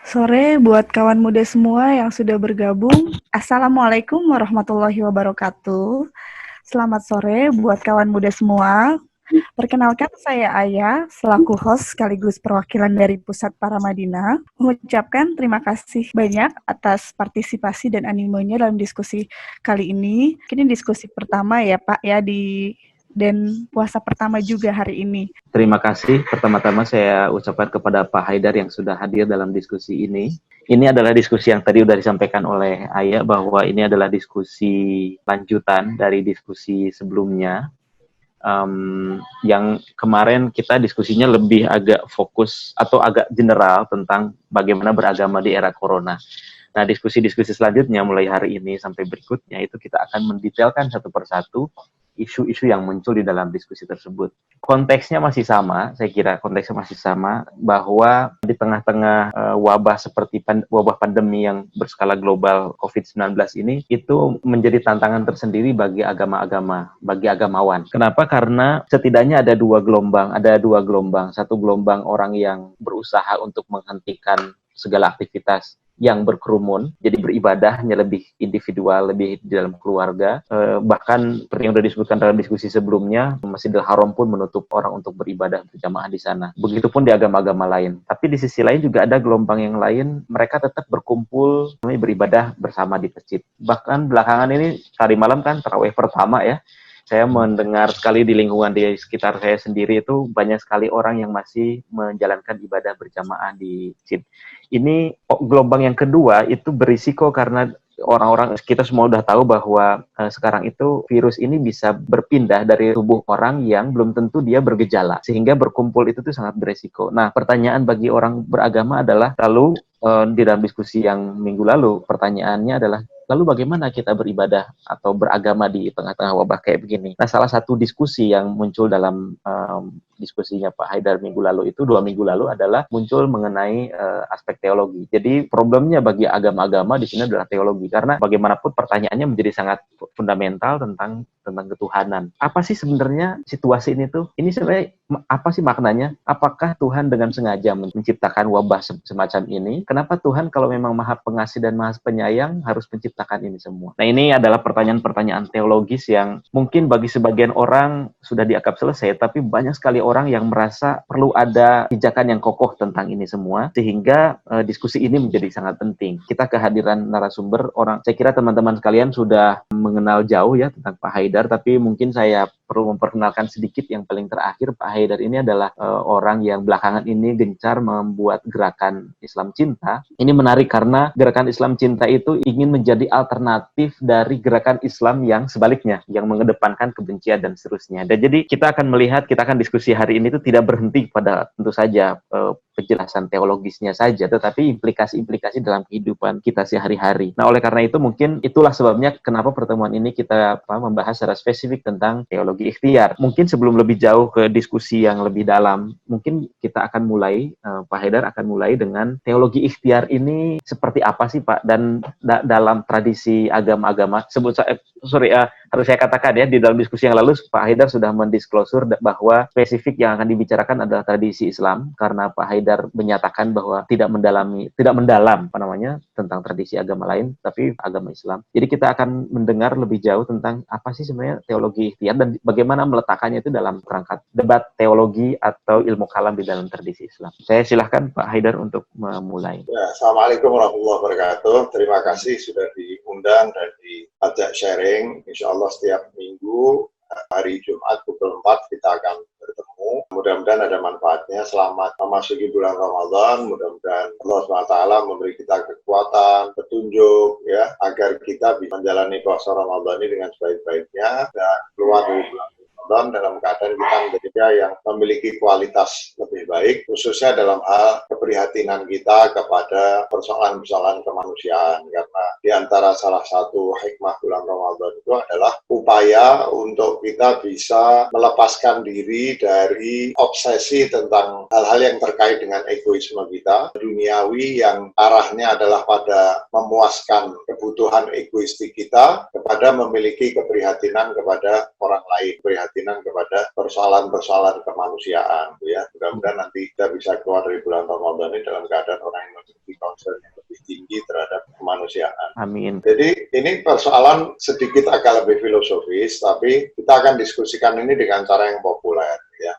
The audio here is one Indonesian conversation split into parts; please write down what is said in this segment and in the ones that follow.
Sore buat kawan muda semua yang sudah bergabung. Assalamualaikum warahmatullahi wabarakatuh. Selamat sore buat kawan muda semua. Perkenalkan saya Aya, selaku host sekaligus perwakilan dari Pusat Paramadina, mengucapkan terima kasih banyak atas partisipasi dan animenya dalam diskusi kali ini. Ini diskusi pertama ya Pak ya dan puasa pertama juga hari ini. Terima kasih. Pertama-tama saya ucapkan kepada Pak Haidar yang sudah hadir dalam diskusi ini. Ini adalah diskusi yang tadi sudah disampaikan oleh Ayah bahwa ini adalah diskusi lanjutan dari diskusi sebelumnya. Yang kemarin kita diskusinya lebih agak fokus atau agak general tentang bagaimana beragama di era corona. Nah, diskusi-diskusi selanjutnya mulai hari ini sampai berikutnya itu kita akan mendetailkan satu persatu isu-isu yang muncul di dalam diskusi tersebut. Konteksnya masih sama, saya kira konteksnya masih sama, bahwa di tengah-tengah wabah seperti wabah pandemi yang berskala global COVID-19 ini, itu menjadi tantangan tersendiri bagi agama-agama, bagi agamawan. Kenapa? Karena setidaknya ada dua gelombang. Satu gelombang orang yang berusaha untuk menghentikan segala aktivitas yang berkerumun, jadi beribadahnya lebih individual, lebih di dalam keluarga. Bahkan seperti yang sudah disebutkan dalam diskusi sebelumnya, Masjidil Haram pun menutup orang untuk beribadah berjamaah di sana. Begitupun di agama-agama lain. Tapi di sisi lain juga ada gelombang yang lain, mereka tetap berkumpul, beribadah bersama di masjid. Bahkan belakangan ini, tadi malam kan tarawih pertama ya, saya mendengar sekali di lingkungan di sekitar saya sendiri itu banyak sekali orang yang masih menjalankan ibadah berjamaah di masjid. Ini gelombang yang kedua itu berisiko karena orang-orang kita semua udah tahu bahwa sekarang itu virus ini bisa berpindah dari tubuh orang yang belum tentu dia bergejala, sehingga berkumpul itu tuh sangat berisiko. Nah, pertanyaan bagi orang beragama adalah lalu di dalam diskusi yang minggu lalu pertanyaannya adalah lalu bagaimana kita beribadah atau beragama di tengah-tengah wabah kayak begini? Nah, salah satu diskusi yang muncul dalam diskusinya Pak Haidar minggu lalu itu 2 minggu lalu adalah muncul mengenai aspek teologi. Jadi problemnya bagi agama-agama di sini adalah teologi karena bagaimanapun pertanyaannya menjadi sangat fundamental tentang ketuhanan. Apa sih sebenarnya situasi ini tuh? Ini sebenarnya apa sih maknanya? Apakah Tuhan dengan sengaja menciptakan wabah semacam ini? Kenapa Tuhan kalau memang Maha Pengasih dan Maha Penyayang harus menciptakan ini semua? Nah, ini adalah pertanyaan-pertanyaan teologis yang mungkin bagi sebagian orang sudah dianggap selesai, tapi banyak sekali orang yang merasa perlu ada pijakan yang kokoh tentang ini semua, sehingga diskusi ini menjadi sangat penting. Kita kehadiran narasumber orang, saya kira teman-teman sekalian sudah mengenal jauh ya tentang Pak Haidar, tapi mungkin saya perlu memperkenalkan sedikit. Yang paling terakhir, Pak Haidar ini adalah orang yang belakangan ini gencar membuat gerakan Islam Cinta. Ini menarik karena gerakan Islam Cinta itu ingin menjadi alternatif dari gerakan Islam yang sebaliknya, yang mengedepankan kebencian dan seterusnya. Dan jadi kita akan melihat, kita akan diskusi hari ini itu tidak berhenti pada tentu saja penjelasan teologisnya saja, tetapi implikasi-implikasi dalam kehidupan kita sehari-hari. Nah, oleh karena itu mungkin itulah sebabnya kenapa pertemuan ini kita membahas secara spesifik tentang teologi ikhtiar. Mungkin sebelum lebih jauh ke diskusi yang lebih dalam, mungkin kita akan mulai, Pak Haidar akan mulai dengan teologi ikhtiar ini seperti apa sih Pak? Dan dalam tradisi agama-agama, harus saya katakan ya, di dalam diskusi yang lalu Pak Haidar sudah mendisklosur bahwa spesifik yang akan dibicarakan adalah tradisi Islam, karena Pak Haidar menyatakan bahwa tidak mendalam tentang tradisi agama lain, tapi agama Islam. Jadi kita akan mendengar lebih jauh tentang apa sih sebenarnya teologi ikhtiar dan bagaimana meletakkannya itu dalam perangkat debat teologi atau ilmu kalam di dalam tradisi Islam. Saya silahkan Pak Haidar untuk memulai. Ya, Assalamualaikum warahmatullahi wabarakatuh. Terima kasih sudah diundang dan diajak sharing. Insya Allah setiap minggu hari Jumat pukul 4 kita akan bertemu. Mudah-mudahan ada manfaatnya. Selamat memasuki bulan Ramadan. Mudah-mudahan Allah SWT memberi kita kekuatan, petunjuk, ya, agar kita bisa menjalani puasa Ramadan ini dengan sebaik-baiknya dan keluar dari bulan Ramadan dalam keadaan kita menjadi yang memiliki kualitas lebih baik, khususnya dalam hal keprihatinan kita kepada persoalan-persoalan kemanusiaan. Karena di antara salah satu hikmah bulan Ramadan itu adalah upaya untuk kita bisa melepaskan diri dari obsesi tentang hal-hal yang terkait dengan egoisme kita, duniawi yang arahnya adalah pada memuaskan kebutuhan egoistik kita kepada memiliki keprihatinan kepada orang lain, keprihatinan kepada persoalan-persoalan kemanusiaan, ya. Mudah-mudahan nanti kita bisa keluar dari bulan Ramadan ini dalam keadaan orang yang memiliki konsep Amin. Jadi ini persoalan sedikit agak lebih filosofis, tapi kita akan diskusikan ini dengan cara yang populer, ya.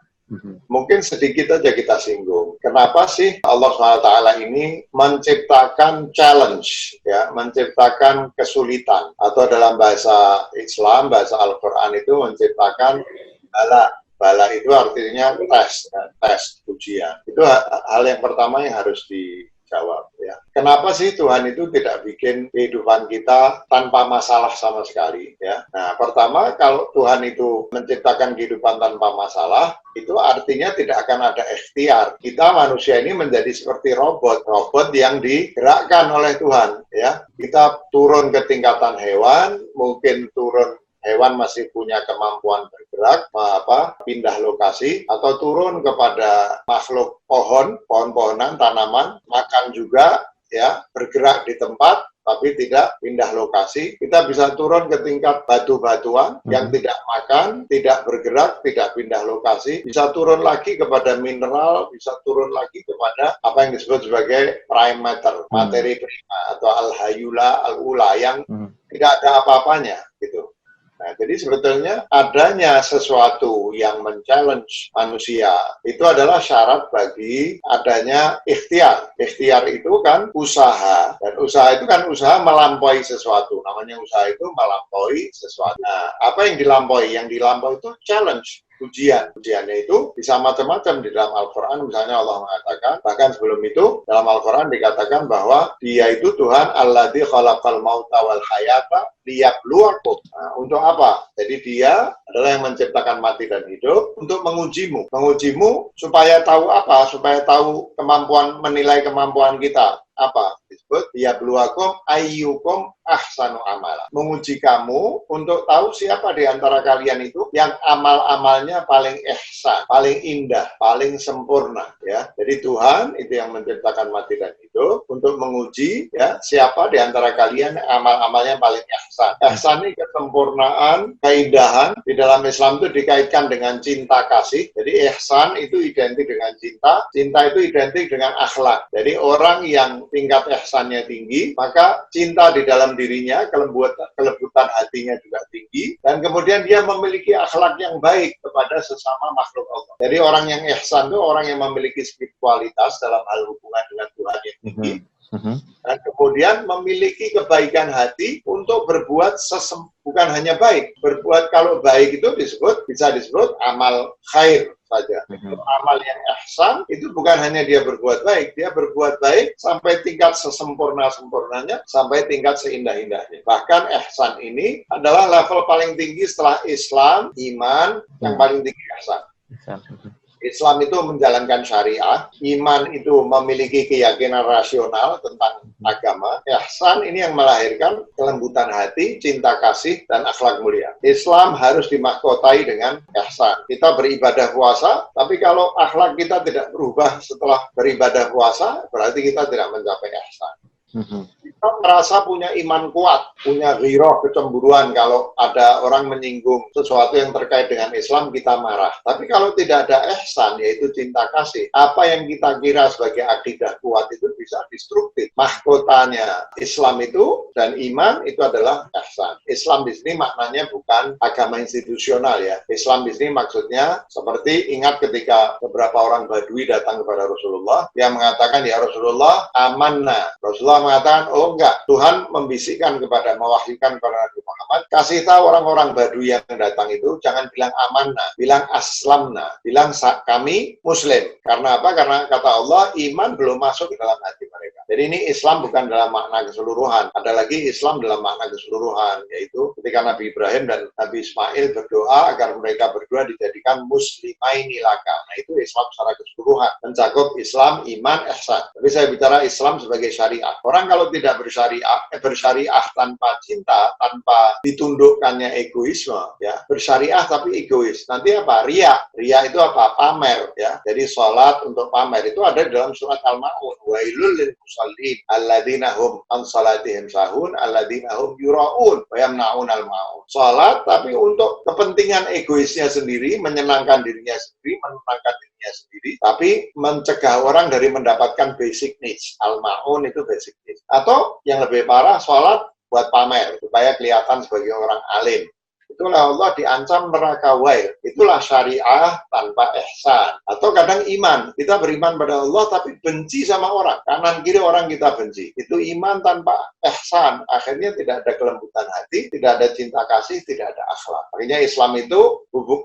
Mungkin sedikit aja kita singgung. Kenapa sih Allah SWT ini menciptakan challenge, ya, menciptakan kesulitan, atau dalam bahasa Islam, bahasa Al-Quran itu menciptakan bala. Bala itu artinya tes, ya, tes, ujian. Itu hal yang pertama yang harus dijawab, ya. Kenapa sih Tuhan itu tidak bikin kehidupan kita tanpa masalah sama sekali, ya? Nah, pertama, kalau Tuhan itu menciptakan kehidupan tanpa masalah, itu artinya tidak akan ada ikhtiar. Kita manusia ini menjadi seperti robot yang digerakkan oleh Tuhan, ya. Kita turun ke tingkatan hewan, mungkin turun hewan masih punya kemampuan bergerak, pindah lokasi, atau turun kepada makhluk pohon-pohonan, tanaman, makan juga, ya, bergerak di tempat, tapi tidak pindah lokasi. Kita bisa turun ke tingkat batu-batuan yang tidak makan, tidak bergerak, tidak pindah lokasi. Bisa turun lagi kepada mineral, bisa turun lagi kepada apa yang disebut sebagai prime matter, materi prima, atau al-hayula, al-ula, yang tidak ada apa-apanya, gitu. Nah, jadi sebetulnya adanya sesuatu yang men-challenge manusia itu adalah syarat bagi adanya ikhtiar. Ikhtiar itu kan usaha, dan usaha itu kan usaha melampaui sesuatu. Namanya usaha itu melampaui sesuatu. Nah, apa yang dilampaui? Yang dilampaui itu challenge. Ujian. Ujiannya itu bisa macam-macam di dalam Al-Quran. Misalnya Allah mengatakan, bahkan sebelum itu dalam Al-Quran dikatakan bahwa Dia itu Tuhan alladzi khalaqal mauta wal hayata liyabluwakum. Nah, untuk apa? Jadi Dia adalah yang menciptakan mati dan hidup untuk mengujimu. Mengujimu supaya tahu apa? Supaya tahu menilai kemampuan kita. Apa? Disebut liyabluwakum ayyukum ahsanu amala. Menguji kamu untuk tahu siapa di antara kalian itu yang amal-amalnya paling ihsan, paling indah, paling sempurna, ya. Jadi Tuhan itu yang menciptakan mati dan hidup untuk menguji, ya, siapa di antara kalian amal-amalnya paling ihsan. Ihsan ini kesempurnaan, keindahan. Di dalam Islam itu dikaitkan dengan cinta kasih. Jadi ihsan itu identik dengan cinta, cinta itu identik dengan akhlak. Jadi orang yang tingkat ihsannya tinggi, maka cinta di dalam dirinya, kelembutan hatinya juga tinggi, dan kemudian dia memiliki akhlak yang baik kepada sesama makhluk Allah. Jadi orang yang ihsan itu orang yang memiliki spiritualitas dalam hal hubungan dengan Tuhan yang tinggi, dan kemudian memiliki kebaikan hati untuk berbuat bukan hanya baik, berbuat, kalau baik itu bisa disebut amal khair saja. Amal yang ihsan itu bukan hanya dia berbuat baik, dia berbuat baik sampai tingkat sesempurna-sempurnanya, sampai tingkat seindah-indahnya. Bahkan ihsan ini adalah level paling tinggi setelah Islam, iman, yang paling tinggi ihsan. Islam itu menjalankan syariah, iman itu memiliki keyakinan rasional tentang agama, ihsan ini yang melahirkan kelembutan hati, cinta kasih, dan akhlak mulia. Islam harus dimahkotai dengan ihsan. Kita beribadah puasa, tapi kalau akhlak kita tidak berubah setelah beribadah puasa, berarti kita tidak mencapai ihsan. Kita merasa punya iman kuat, punya ghirah, kecemburuan kalau ada orang menyinggung sesuatu yang terkait dengan Islam, kita marah. Tapi kalau tidak ada ihsan, yaitu cinta kasih, apa yang kita kira sebagai akidah kuat itu bisa destruktif. Mahkotanya Islam itu dan iman itu adalah ihsan. Islam di sini maknanya bukan agama institusional, ya. Islam di sini maksudnya seperti, ingat ketika beberapa orang Badui datang kepada Rasulullah, dia mengatakan, ya Rasulullah, amanna. Rasulullah mengatakan, oh enggak, Tuhan mewahyukan kepada Nabi Muhammad, kasih tahu orang-orang Badui yang datang itu, jangan bilang amanna, bilang aslamna, bilang kami muslim. Karena apa? Karena kata Allah, iman belum masuk ke dalam hati mereka. Jadi ini Islam bukan dalam makna keseluruhan. Ada lagi Islam dalam makna keseluruhan, yaitu ketika Nabi Ibrahim dan Nabi Ismail berdoa agar mereka berdua dijadikan muslimaini laka. Nah, itu Islam secara keseluruhan, mencakup Islam, iman, ihsan. Tapi saya bicara Islam sebagai syariah. Orang kalau tidak bersyariah tanpa cinta, tanpa ditundukkannya egoisme, ya, bersyariah tapi egois. Nanti apa? Ria. Ria itu apa? Pamer, ya. Jadi sholat untuk pamer itu ada di dalam surat Al-Ma'un. Wailul lil musallin alladzina hum an salatihim sahun alladzina hum yura'un wa yamna'unal ma'un. Salat tapi untuk kepentingan egoisnya sendiri, menyenangkan dirinya sendiri, menenangkan dirinya sendiri, tapi mencegah orang dari mendapatkan basic needs. Al-ma'un itu basic needs. Atau yang lebih parah, salat buat pamer supaya kelihatan sebagai orang alim. Itulah Allah diancam neraka wail. Itulah syariah tanpa ihsan. Atau kadang iman. Kita beriman pada Allah tapi benci sama orang. Kanan kiri orang kita benci. Itu iman tanpa ihsan. Akhirnya tidak ada kelembutan hati, tidak ada cinta kasih, tidak ada akhlak. Makanya Islam itu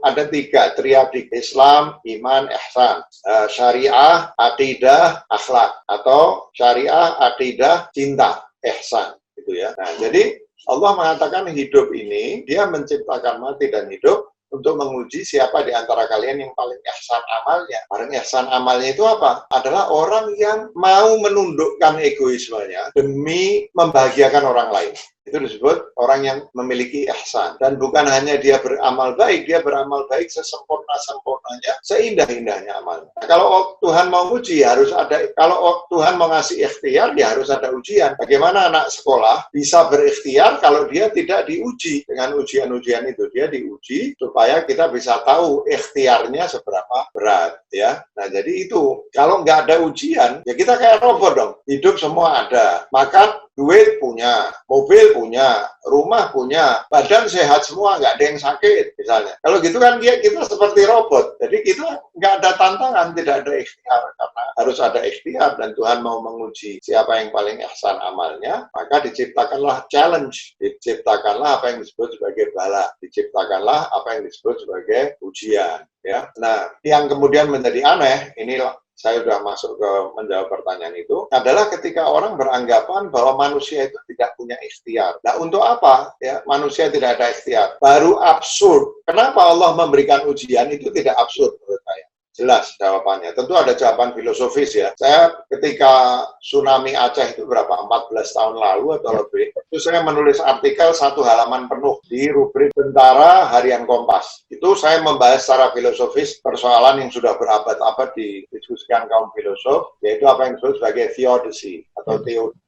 ada 3 triadik. Islam, iman, ihsan. Syariah, akidah, akhlak. Atau syariah, akidah, cinta, ihsan. Gitu ya. Nah, jadi Allah mengatakan hidup ini, dia menciptakan mati dan hidup untuk menguji siapa di antara kalian yang paling ihsan amalnya. Paling ihsan amalnya itu apa? Adalah orang yang mau menundukkan egoismenya demi membahagiakan orang lain. Itu disebut orang yang memiliki ihsan. Dan bukan hanya dia beramal baik, dia beramal baik sesempurna-sempurnanya, seindah-indahnya amalnya. Nah, kalau Tuhan mau uji, harus ada, kalau Tuhan mau ngasih ikhtiar, ya harus ada ujian. Bagaimana anak sekolah bisa berikhtiar kalau dia tidak diuji? Dengan ujian-ujian itu, dia diuji supaya kita bisa tahu ikhtiarnya seberapa berat. Ya. Nah, jadi itu, kalau nggak ada ujian, ya kita kayak robot dong. Hidup semua ada. Makan, duit punya, mobil punya, rumah punya, badan sehat semua, nggak ada yang sakit, misalnya. Kalau gitu kan kita seperti robot. Jadi kita nggak ada tantangan, tidak ada ikhtiar. Karena harus ada ikhtiar dan Tuhan mau menguji siapa yang paling ihsan amalnya, maka diciptakanlah challenge, diciptakanlah apa yang disebut sebagai bala, diciptakanlah apa yang disebut sebagai ujian. Ya. Nah, yang kemudian menjadi aneh, inilah saya sudah masuk ke menjawab pertanyaan itu, adalah ketika orang beranggapan bahwa manusia itu tidak punya ikhtiar. Nah, untuk apa ya manusia tidak ada ikhtiar? Baru absurd. Kenapa Allah memberikan ujian itu tidak absurd menurut saya? Jelas jawabannya. Tentu ada jawaban filosofis ya. Saya ketika tsunami Aceh itu berapa? 14 tahun lalu atau lebih. Itu saya menulis artikel 1 halaman penuh di rubrik Tentara Harian Kompas. Itu saya membahas secara filosofis persoalan yang sudah berabad-abad didiskusikan kaum filosof, yaitu apa yang disebut sebagai theodicy atau teori.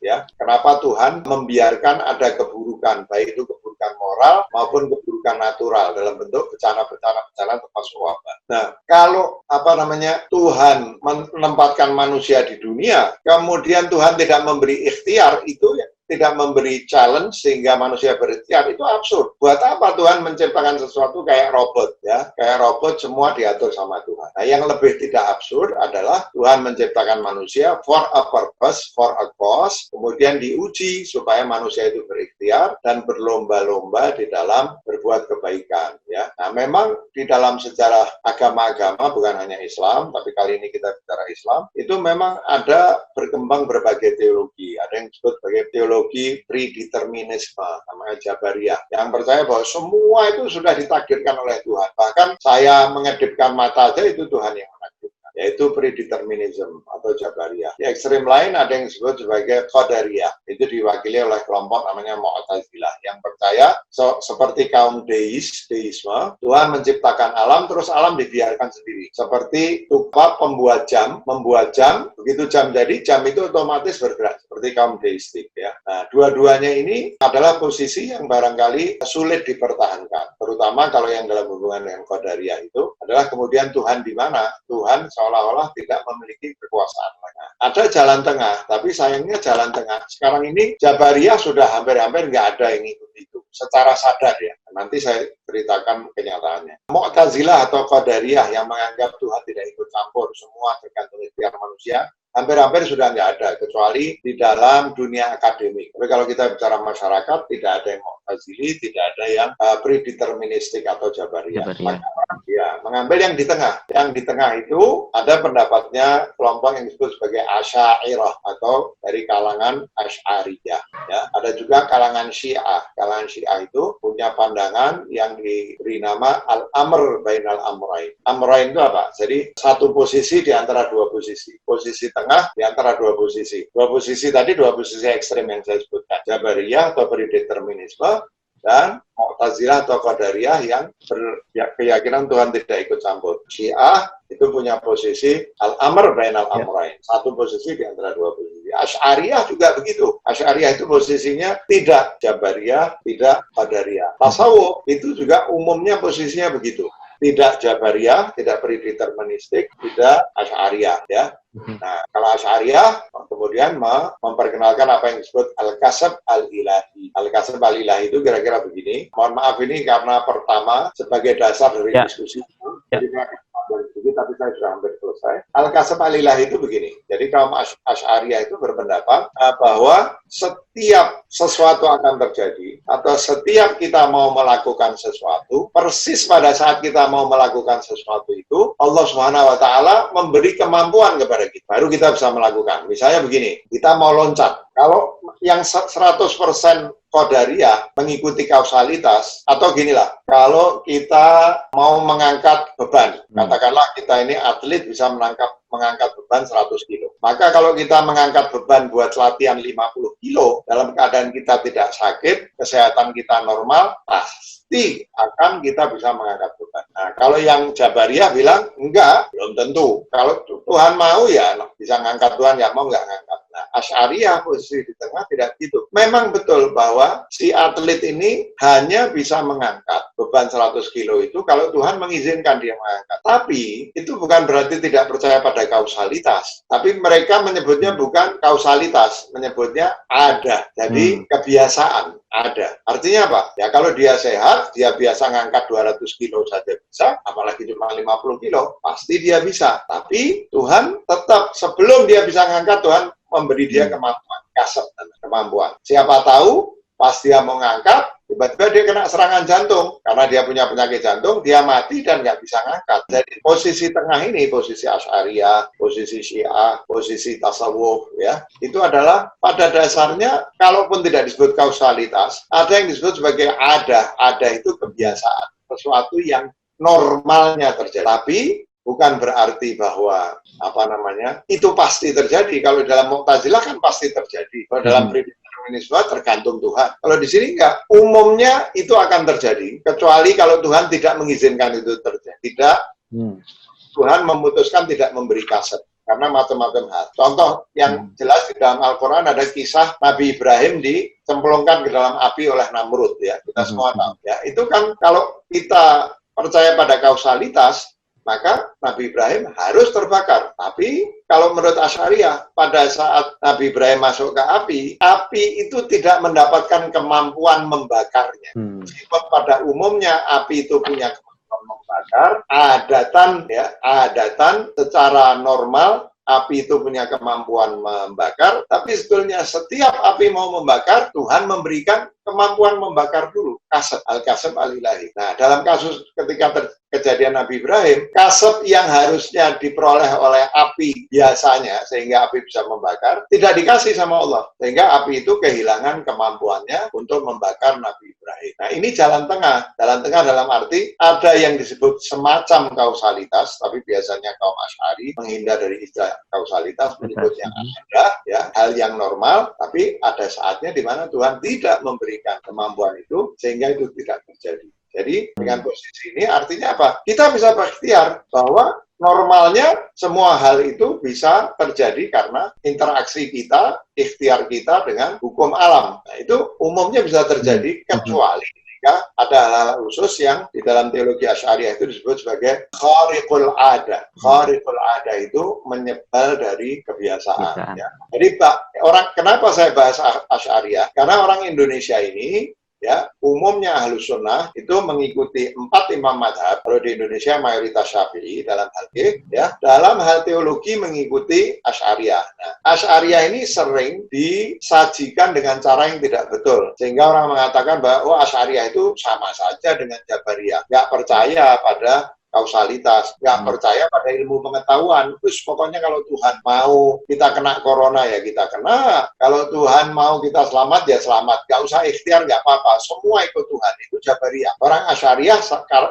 Ya, kenapa Tuhan membiarkan ada keburukan, baik itu keburukan moral maupun keburukan natural dalam bentuk bencana-bencana termasuk wabah. Nah, kalau Tuhan menempatkan manusia di dunia, kemudian Tuhan tidak memberi ikhtiar, itu ya tidak memberi challenge sehingga manusia berikhtiar, itu absurd. Buat apa Tuhan menciptakan sesuatu kayak robot ya? Kayak robot semua diatur sama Tuhan. Nah, yang lebih tidak absurd adalah Tuhan menciptakan manusia for a purpose, for a cause, kemudian diuji supaya manusia itu berikhtiar dan berlomba-lomba di dalam berbuat kebaikan ya. Nah, memang di dalam sejarah agama-agama, bukan hanya Islam, tapi kali ini kita bicara Islam, itu memang ada berkembang berbagai teologi. Ada yang disebut sebagai teologi predeterminisme, namanya Jabariyah, yang percaya bahwa semua itu sudah ditakdirkan oleh Tuhan. Bahkan saya mengedipkan mata aja itu Tuhan yang menakdirkan, yaitu predeterminism atau Jabariyah. Di ekstrem lain ada yang disebut sebagai Qadariyah, itu diwakili oleh kelompok namanya Mu'tazilah, yang percaya seperti kaum deisme, Tuhan menciptakan alam, terus alam dibiarkan sendiri. Seperti pembuat jam, begitu jam jadi, jam itu otomatis bergerak, seperti kaum deistik ya. Nah, dua-duanya ini adalah posisi yang barangkali sulit dipertahankan, terutama kalau yang dalam hubungan dengan Qadariyah itu adalah kemudian Tuhan di mana? Tuhan seolah-olah tidak memiliki kekuasaan. Nah, ada jalan tengah, tapi sayangnya jalan tengah sekarang ini Jabariyah sudah hampir-hampir nggak ada yang ikut itu secara sadar ya. Nanti saya ceritakan kenyataannya. Mu'tazilah atau Qadariyah yang menganggap Tuhan tidak ikut campur, semua tergantung ikhtiar manusia, hampir-hampir sudah nggak ada, kecuali di dalam dunia akademik. Tapi kalau kita bicara masyarakat, tidak ada yang Mu'tazili, tidak ada yang predeterministik atau Jabariyah. Ya, mengambil yang di tengah. Yang di tengah itu ada pendapatnya kelompok yang disebut sebagai Asy'ariyah atau dari kalangan Asy'ariyah. Ya, ada juga kalangan Syiah. Kalangan Syiah itu punya pandangan yang diberi nama Al-Amr Bainal Amrain. Amrain itu apa? Jadi satu posisi di antara dua posisi. Posisi tengah di antara dua posisi. Dua posisi tadi, dua posisi ekstrem yang saya sebutkan. Jabariyah atau predeterminisme, dan Mu'tazilah atau Qadariyah yang berkeyakinan Tuhan tidak ikut campur. Syiah itu punya posisi Al-Amr Bainal Amrain. Satu posisi di antara dua posisi. Asy'ariyah juga begitu. Asy'ariyah itu posisinya tidak Jabariyah, tidak Qadariyah. Tasawuf itu juga umumnya posisinya begitu. Tidak Jabariyah, tidak predeterministik, tidak Asy'ariyah, ya. Nah, kalau Asy'ariyah kemudian memperkenalkan apa yang disebut Al-Kasab Al-Ilahi. Al-Kasab Al-Ilahi itu kira-kira begini. Mohon maaf ini karena pertama sebagai dasar dari diskusi. Jadi tapi saya sudah hampir selesai. Al-Kasab Al-Ilahi itu begini. Jadi kaum Asy'ariyah itu berpendapat bahwa setiap sesuatu akan terjadi atau setiap kita mau melakukan sesuatu, persis pada saat kita mau melakukan sesuatu itu, Allah Subhanahu wa taala memberi kemampuan kepada kita. Baru kita bisa melakukan. Misalnya begini, kita mau loncat. Kalau yang 100% Qadariyah mengikuti kausalitas, atau ginilah, kalau kita mau mengangkat beban, katakanlah kita ini atlet bisa mengangkat beban 100 kilo. Maka kalau kita mengangkat beban buat latihan 50 kilo, dalam keadaan kita tidak sakit, kesehatan kita normal, pasti akan kita bisa mengangkat beban. Nah, kalau yang Jabariyah bilang, enggak, belum tentu. Kalau Tuhan mau ya bisa ngangkat, Tuhan nggak mau nggak ngangkat. Nah, Asy'ariyah posisi di tengah tidak gitu. Memang betul bahwa si atlet ini hanya bisa mengangkat beban 100 kilo itu kalau Tuhan mengizinkan dia mengangkat. Tapi itu bukan berarti tidak percaya pada kausalitas. Tapi mereka menyebutnya bukan kausalitas, menyebutnya ada. Jadi kebiasaan ada. Artinya apa? Ya kalau dia sehat, dia biasa ngangkat 200 kilo saja bisa, apalagi cuma 50 kilo, pasti dia bisa. Tapi Tuhan tetap sebelum dia bisa ngangkat, Tuhan memberi dia kemampuan, kasab kemampuan. Siapa tahu pas dia mau ngangkat, tiba-tiba dia kena serangan jantung. Karena dia punya penyakit jantung, dia mati dan nggak bisa ngangkat. Jadi posisi tengah ini, posisi Asy'ariyah, posisi Syiah, posisi tasawuf, ya, itu adalah pada dasarnya, kalaupun tidak disebut kausalitas, ada yang disebut sebagai ada. Ada itu kebiasaan, sesuatu yang normalnya terjadi. Tapi bukan berarti bahwa itu pasti terjadi. Kalau dalam Mu'tazilah kan pasti terjadi. Kalau dalam determinisme tergantung Tuhan. Kalau di sini enggak, umumnya itu akan terjadi kecuali kalau Tuhan tidak mengizinkan itu terjadi. Tidak, Tuhan memutuskan tidak memberi kasab karena macam-macam hal. Contoh yang jelas di dalam Al-Quran ada kisah Nabi Ibrahim dicemplungkan ke dalam api oleh Namrud, ya. Kita semua tahu, ya. Itu kan kalau kita percaya pada kausalitas, maka Nabi Ibrahim harus terbakar. Tapi kalau menurut Asy'ariyah, pada saat Nabi Ibrahim masuk ke api itu tidak mendapatkan kemampuan membakarnya. Meskipun pada umumnya api itu punya kemampuan membakar, adatan secara normal api itu punya kemampuan membakar, tapi sebetulnya setiap api mau membakar, Tuhan memberikan kemampuan membakar dulu. Kasab, Al-Kasab Al-Ilahi. Nah, dalam kasus ketika kejadian Nabi Ibrahim, kasab yang harusnya diperoleh oleh api biasanya, sehingga api bisa membakar, tidak dikasih sama Allah. Sehingga api itu kehilangan kemampuannya untuk membakar Nabi Ibrahim. Nah, ini jalan tengah. Jalan tengah dalam arti, ada yang disebut semacam kausalitas, tapi biasanya kaum Asy'ari menghindar dari istilah kausalitas, menyebutnya ada, ya, hal yang normal, tapi ada saatnya di mana Tuhan tidak memberikan kemampuan itu, sehingga itu tidak terjadi. Jadi dengan posisi ini artinya apa? Kita bisa berikhtiar bahwa normalnya semua hal itu bisa terjadi karena interaksi kita, ikhtiar kita dengan hukum alam. Nah, itu umumnya bisa terjadi kecuali ketika ada hal-hal khusus yang di dalam teologi Asy'ariyah itu disebut sebagai khariqul ada. Khariqul ada itu menyebal dari kebiasaan. Ya. Jadi kenapa saya bahas Asy'ariyah? Karena orang Indonesia ini, ya, umumnya Ahlus Sunnah itu mengikuti 4 imam madhab. Kalau di Indonesia mayoritas Syafi'i dalam hal ya, dalam hal teologi mengikuti Asy'ariyah. Nah, Asy'ariyah ini sering disajikan dengan cara yang tidak betul, sehingga orang mengatakan bahwa Asy'ariyah itu sama saja dengan Jabariyah, nggak percaya pada kausalitas, nggak percaya pada ilmu pengetahuan. Terus pokoknya kalau Tuhan mau kita kena corona ya kita kena, kalau Tuhan mau kita selamat ya selamat, nggak usah ikhtiar, nggak apa-apa, semua ikut Tuhan. Itu Jabariyah. Orang Asy'ariyah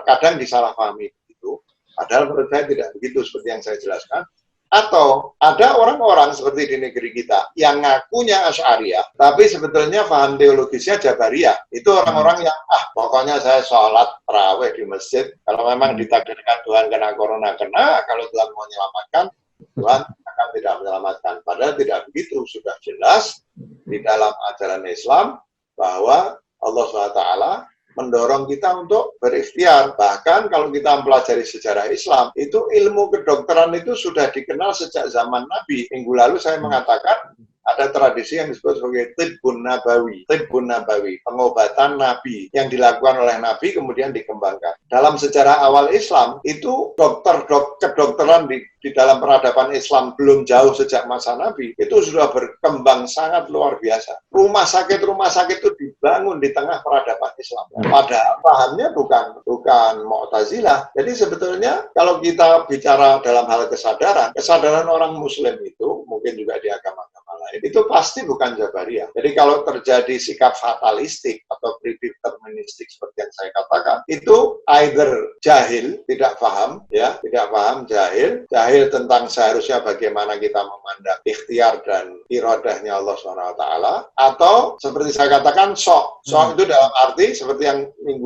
kadang disalahpahami begitu, padahal menurut saya tidak begitu seperti yang saya jelaskan. Atau ada orang-orang seperti di negeri kita yang ngakunya Asy'ariyah, tapi sebetulnya paham teologisnya Jabariyah. Itu orang-orang yang, pokoknya saya sholat tarawih di masjid, kalau memang ditakdirkan Tuhan kena corona, kena, kalau Tuhan mau menyelamatkan, Tuhan akan tidak menyelamatkan. Padahal tidak begitu, sudah jelas di dalam ajaran Islam bahwa Allah SWT mendorong kita untuk berikhtiar. Bahkan kalau kita mempelajari sejarah Islam, itu ilmu kedokteran itu sudah dikenal sejak zaman Nabi. Minggu lalu saya mengatakan ada tradisi yang disebut sebagai tibbun nabawi. Tibbun nabawi, pengobatan Nabi yang dilakukan oleh Nabi kemudian dikembangkan. Dalam sejarah awal Islam, itu kedokteran di dalam peradaban Islam belum jauh sejak masa Nabi, itu sudah berkembang sangat luar biasa. Rumah sakit itu dibangun di tengah peradaban Islam. Padahal pahamnya bukan Mu'tazilah. Jadi sebetulnya kalau kita bicara dalam hal kesadaran orang Muslim itu, mungkin juga di agama-agama lain, itu pasti bukan Jabariyah. Jadi kalau terjadi sikap fatalistik atau predeterministik seperti yang saya katakan, itu either jahil, tidak paham, jahil tentang seharusnya bagaimana kita memandang ikhtiar dan iradahnya Allah SWT, atau seperti saya katakan sok itu dalam arti seperti yang 2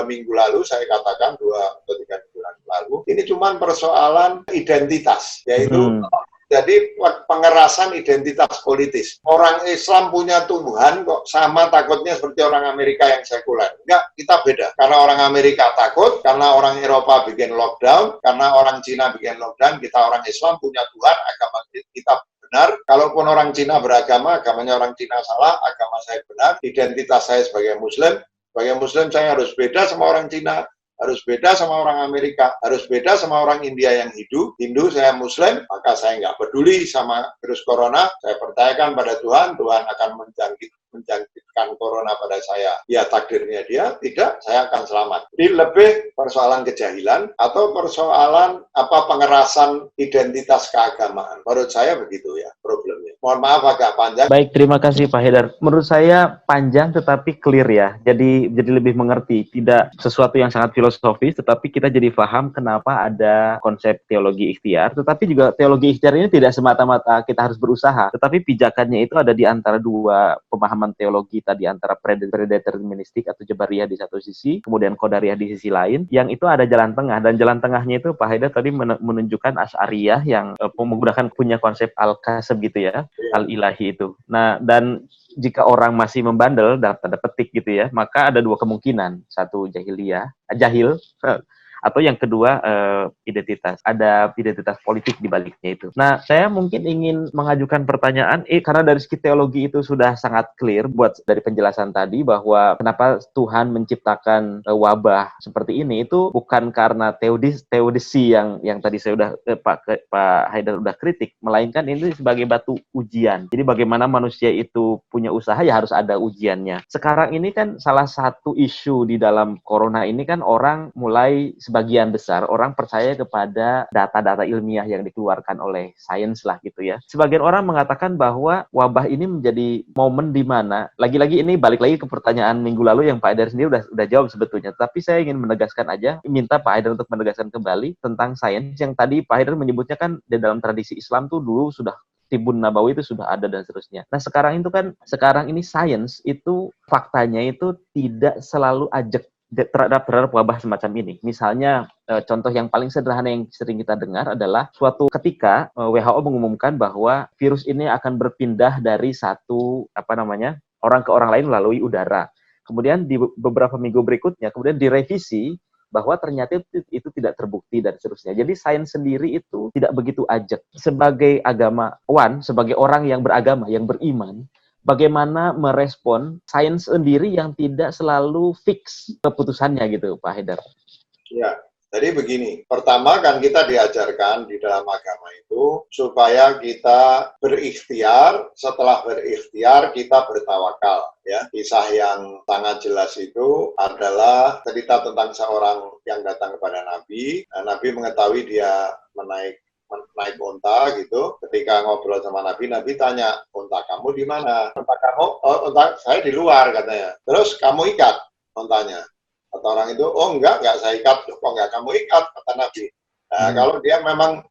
minggu lalu saya katakan, 2 atau 3 minggu lalu, ini cuma persoalan identitas, yaitu jadi pengerasan identitas politis. Orang Islam punya Tuhan kok sama takutnya seperti orang Amerika yang sekuler. Enggak, kita beda. Karena orang Amerika takut, karena orang Eropa bikin lockdown, karena orang Cina bikin lockdown, kita orang Islam punya Tuhan, agama kita benar. Kalaupun orang Cina beragama, agamanya orang Cina salah, agama saya benar, identitas saya sebagai Muslim saya harus beda sama orang Cina, harus beda sama orang Amerika, harus beda sama orang India yang Hindu, saya Muslim, maka saya nggak peduli sama virus corona, saya percayakan pada Tuhan akan menjangkitkan corona pada saya. Ya takdirnya dia, tidak, saya akan selamat. Jadi lebih persoalan kejahilan atau persoalan pengerasan identitas keagamaan. Menurut saya begitu ya problemnya. Mohon maaf agak panjang. Baik, terima kasih Pak Haidar. Menurut saya panjang tetapi clear ya. Jadi lebih mengerti. Tidak sesuatu yang sangat filosofis, tetapi kita jadi paham kenapa ada konsep teologi ikhtiar. Tetapi juga teologi ikhtiar ini tidak semata-mata kita harus berusaha. Tetapi pijakannya itu ada di antara dua pemahaman teologi tadi, antara predeterministik atau Jabariyah di satu sisi, kemudian Qadariyah di sisi lain, yang itu ada jalan tengah. Dan jalan tengahnya itu Pak Haidar tadi menunjukkan Asy'ariyah yang menggunakan punya konsep al-kasab gitu ya, al-ilahi itu. Nah, dan jika orang masih membandel dalam tanda petik gitu ya, maka ada 2 kemungkinan. Satu jahil, atau yang kedua identitas. Ada identitas politik di baliknya itu. Nah, saya mungkin ingin mengajukan pertanyaan, karena dari segi teologi itu sudah sangat clear buat dari penjelasan tadi bahwa kenapa Tuhan menciptakan wabah seperti ini itu bukan karena teodisi yang tadi saya udah Pak Haidar udah kritik, melainkan ini sebagai batu ujian. Jadi bagaimana manusia itu punya usaha ya harus ada ujiannya. Sekarang ini kan salah satu isu di dalam corona ini kan orang mulai sebagian besar orang percaya kepada data-data ilmiah yang dikeluarkan oleh sains lah gitu ya. Sebagian orang mengatakan bahwa wabah ini menjadi momen di mana, lagi-lagi ini balik lagi ke pertanyaan minggu lalu yang Pak Haidar sendiri udah jawab sebetulnya, tapi saya ingin menegaskan aja, minta Pak Haidar untuk menegaskan kembali tentang sains yang tadi Pak Haidar menyebutnya kan di dalam tradisi Islam tuh dulu sudah Tibbun Nabawi itu sudah ada dan seterusnya. Nah sekarang ini sains itu faktanya itu tidak selalu ajak terhadap wabah semacam ini. Misalnya contoh yang paling sederhana yang sering kita dengar adalah suatu ketika WHO mengumumkan bahwa virus ini akan berpindah dari orang ke orang lain melalui udara. Kemudian di beberapa minggu berikutnya kemudian direvisi bahwa ternyata itu tidak terbukti dan seterusnya. Jadi sains sendiri itu tidak begitu ajak. Sebagai agamawan, sebagai orang yang beragama, yang beriman, bagaimana merespon sains sendiri yang tidak selalu fix keputusannya gitu, Pak Haidar? Ya, jadi begini. Pertama kan kita diajarkan di dalam agama itu supaya kita berikhtiar, setelah berikhtiar kita bertawakal. Ya, kisah yang sangat jelas itu adalah cerita tentang seorang yang datang kepada Nabi. Nah, Nabi mengetahui dia naik unta gitu. Ketika ngobrol sama Nabi tanya, unta kamu di mana? Unta saya di luar katanya. Terus kamu ikat untanya? Kata orang itu, oh enggak saya ikat. Kok enggak kamu ikat? Kata Nabi. Nah, kalau dia memang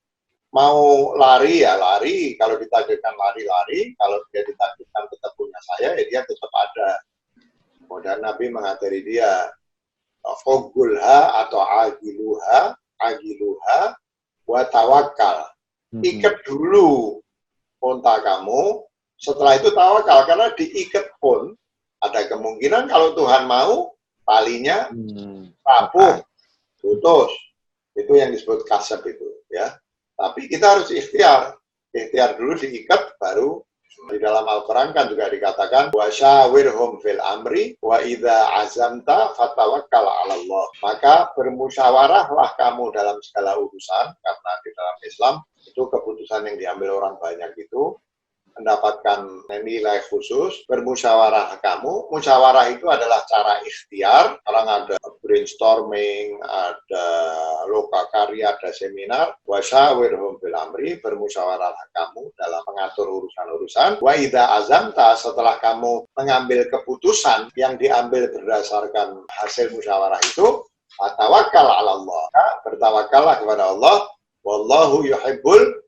mau lari ya lari. Kalau ditakdirkan lari. Kalau dia ditakdirkan tetap punya saya, ya dia tetap ada. Kemudian Nabi mengajari dia, fogulha atau agiluha wa tawakal. ikat dulu unta kamu, setelah itu tawakal, karena diikat pun ada kemungkinan kalau Tuhan mau talinya rapuh, putus. Itu yang disebut kasab itu, ya. Tapi kita harus ikhtiar dulu diikat, baru di dalam Al-Quran kan juga dikatakan wa syawirhum fil amri wa idza azamta fatawakkal 'ala Allah. Maka bermusyawarahlah kamu dalam segala urusan, karena di dalam Islam itu keputusan yang diambil orang banyak itu mendapatkan nilai khusus. Bermusyawarah kamu, musyawarah itu adalah cara ikhtiar. Orang ada brainstorming, ada lokakarya, ada seminar. Wa syawirhum fil amri, bermusyawarah kamu dalam mengatur urusan-urusan. Wa idza azamta, setelah kamu mengambil keputusan yang diambil berdasarkan hasil musyawarah itu, tawakkal 'ala Allah. Bertawakallah kepada Allah. Wallahu yuhibbul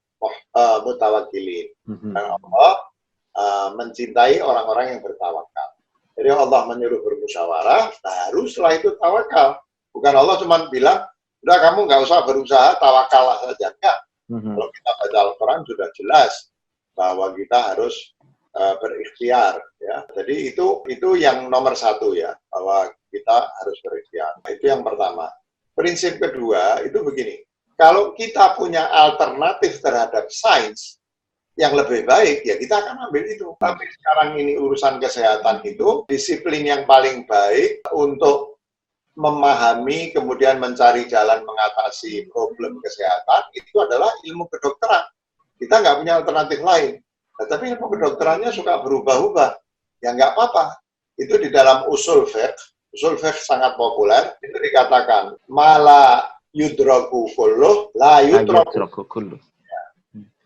mutawakkilin. Dan Allah mencintai orang-orang yang bertawakal. Jadi Allah menyuruh bermusyawarah, baru setelah itu tawakal. Bukan Allah cuma bilang, udah kamu nggak usah berusaha, tawakallah saja. Enggak. Kalau kita baca Al-Quran sudah jelas bahwa kita harus berikhtiar. Ya. Jadi itu yang nomor satu ya, bahwa kita harus berikhtiar. Nah, itu yang pertama. Prinsip kedua itu begini. Kalau kita punya alternatif terhadap sains yang lebih baik, ya kita akan ambil itu. Tapi sekarang ini urusan kesehatan itu, disiplin yang paling baik untuk memahami, kemudian mencari jalan mengatasi problem kesehatan, itu adalah ilmu kedokteran. Kita nggak punya alternatif lain. Nah, tapi ilmu kedokterannya suka berubah-ubah. Ya nggak apa-apa. Itu di dalam usul fiqh sangat populer, itu dikatakan, malah yudraku kulluh, la yudraku kulluh.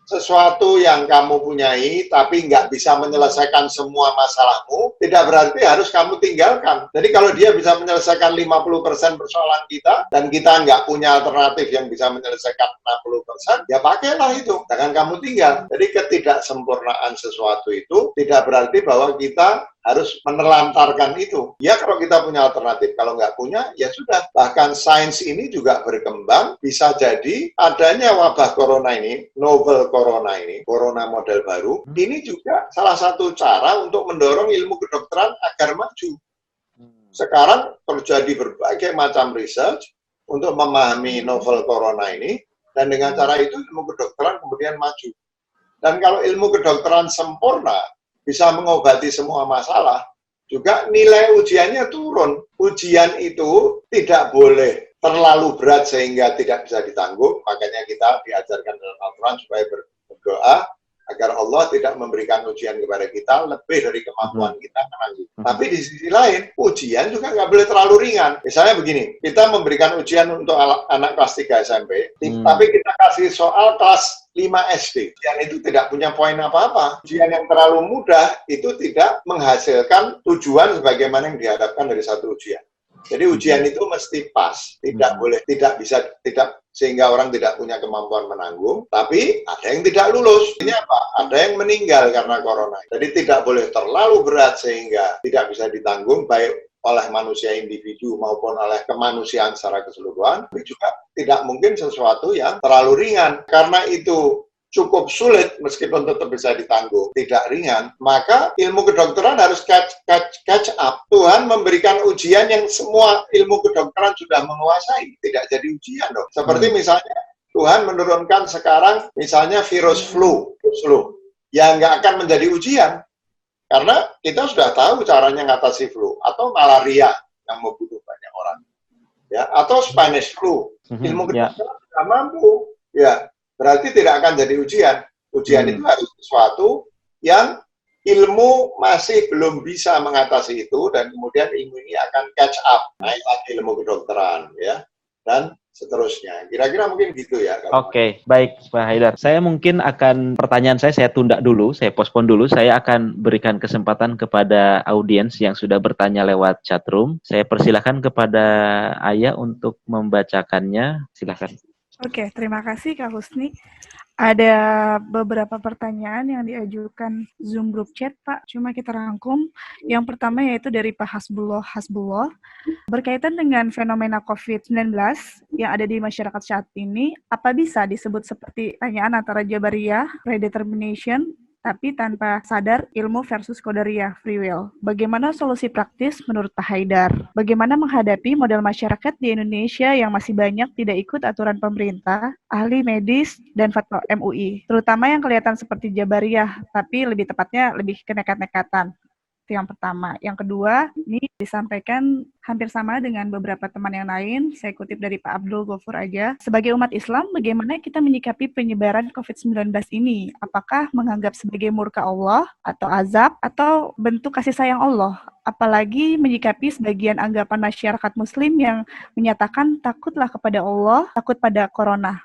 Sesuatu yang kamu punyai, tapi nggak bisa menyelesaikan semua masalahmu, tidak berarti harus kamu tinggalkan. Jadi kalau dia bisa menyelesaikan 50% persoalan kita, dan kita nggak punya alternatif yang bisa menyelesaikan 60%, ya pakailah itu, jangan kamu tinggal. Jadi ketidaksempurnaan sesuatu itu tidak berarti bahwa kita harus menelantarkan itu. Ya kalau kita punya alternatif, kalau nggak punya, ya sudah. Bahkan sains ini juga berkembang, bisa jadi adanya wabah corona ini, novel corona ini, corona model baru, ini juga salah satu cara untuk mendorong ilmu kedokteran agar maju. Sekarang terjadi berbagai macam research untuk memahami novel corona ini, dan dengan cara itu ilmu kedokteran kemudian maju. Dan kalau ilmu kedokteran sempurna, bisa mengobati semua masalah, juga nilai ujiannya turun. Ujian itu tidak boleh terlalu berat sehingga tidak bisa ditanggung, makanya kita diajarkan dalam Al-Quran supaya berdoa agar Allah tidak memberikan ujian kepada kita lebih dari kemampuan kita menanggung. Tapi di sisi lain, ujian juga nggak boleh terlalu ringan. Misalnya begini, kita memberikan ujian untuk anak kelas 3 SMP, tapi kita kasih soal kelas 5 SD. Ujian itu tidak punya poin apa-apa. Ujian yang terlalu mudah itu tidak menghasilkan tujuan sebagaimana yang diharapkan dari satu ujian. Jadi ujian itu mesti pas, tidak boleh, tidak sehingga orang tidak punya kemampuan menanggung, tapi ada yang tidak lulus. Ini apa? Ada yang meninggal karena corona. Jadi tidak boleh terlalu berat sehingga tidak bisa ditanggung, baik oleh manusia individu maupun oleh kemanusiaan secara keseluruhan, tapi juga tidak mungkin sesuatu yang terlalu ringan. Karena itu cukup sulit meskipun tetap bisa ditanggung, tidak ringan, maka ilmu kedokteran harus catch up. Tuhan memberikan ujian yang semua ilmu kedokteran sudah menguasai, tidak jadi ujian dong. Seperti misalnya Tuhan menurunkan sekarang misalnya virus flu, yang nggak akan menjadi ujian, karena kita sudah tahu caranya ngatasi flu, atau malaria yang membunuh banyak orang, ya, atau Spanish flu, ilmu kedokteran tidak mampu, ya. Berarti tidak akan jadi ujian. Ujian itu harus sesuatu yang ilmu masih belum bisa mengatasi itu, dan kemudian ilmu ini akan catch up, naik lagi ilmu kedokteran, ya, dan seterusnya. Kira-kira mungkin gitu ya. Oke, baik Pak Haidar. Saya mungkin pertanyaan saya tunda dulu, saya postpone dulu. Saya akan berikan kesempatan kepada audiens yang sudah bertanya lewat chatroom. Saya persilakan kepada Ayah untuk membacakannya. Silakan. Oke, terima kasih Kak Husni. Ada beberapa pertanyaan yang diajukan Zoom group chat, Pak. Cuma kita rangkum. Yang pertama yaitu dari Pak Hasbullah. Berkaitan dengan fenomena COVID-19 yang ada di masyarakat saat ini, apa bisa disebut seperti tanyaan antara Jabariyah, predetermination, tapi tanpa sadar ilmu versus Qadariyah, free will. Bagaimana solusi praktis menurut Pak Haidar? Bagaimana menghadapi model masyarakat di Indonesia yang masih banyak tidak ikut aturan pemerintah, ahli medis, dan fatwa MUI, terutama yang kelihatan seperti Jabariyah, tapi lebih tepatnya lebih ke nekat-nekatan. Itu yang pertama. Yang kedua, ini disampaikan hampir sama dengan beberapa teman yang lain. Saya kutip dari Pak Abdul Ghafur aja. Sebagai umat Islam, bagaimana kita menyikapi penyebaran COVID-19 ini? Apakah menganggap sebagai murka Allah atau azab atau bentuk kasih sayang Allah? Apalagi menyikapi sebagian anggapan masyarakat Muslim yang menyatakan takutlah kepada Allah, takut pada corona.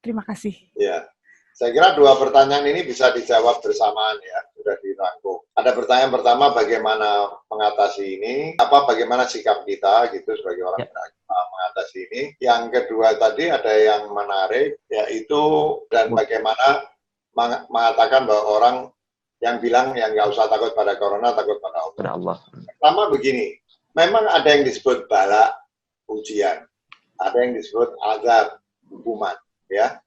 Terima kasih. Ya, saya kira dua pertanyaan ini bisa dijawab bersamaan ya, sudah dirangkum. Ada pertanyaan pertama, bagaimana mengatasi ini, bagaimana sikap kita gitu sebagai orang beragama mengatasi ini. Yang kedua tadi ada yang menarik, yaitu dan bagaimana mengatakan bahwa orang yang bilang yang nggak usah takut pada corona, takut pada Allah. Pertama begini, memang ada yang disebut bala, ujian, ada yang disebut azab, hukuman, ya.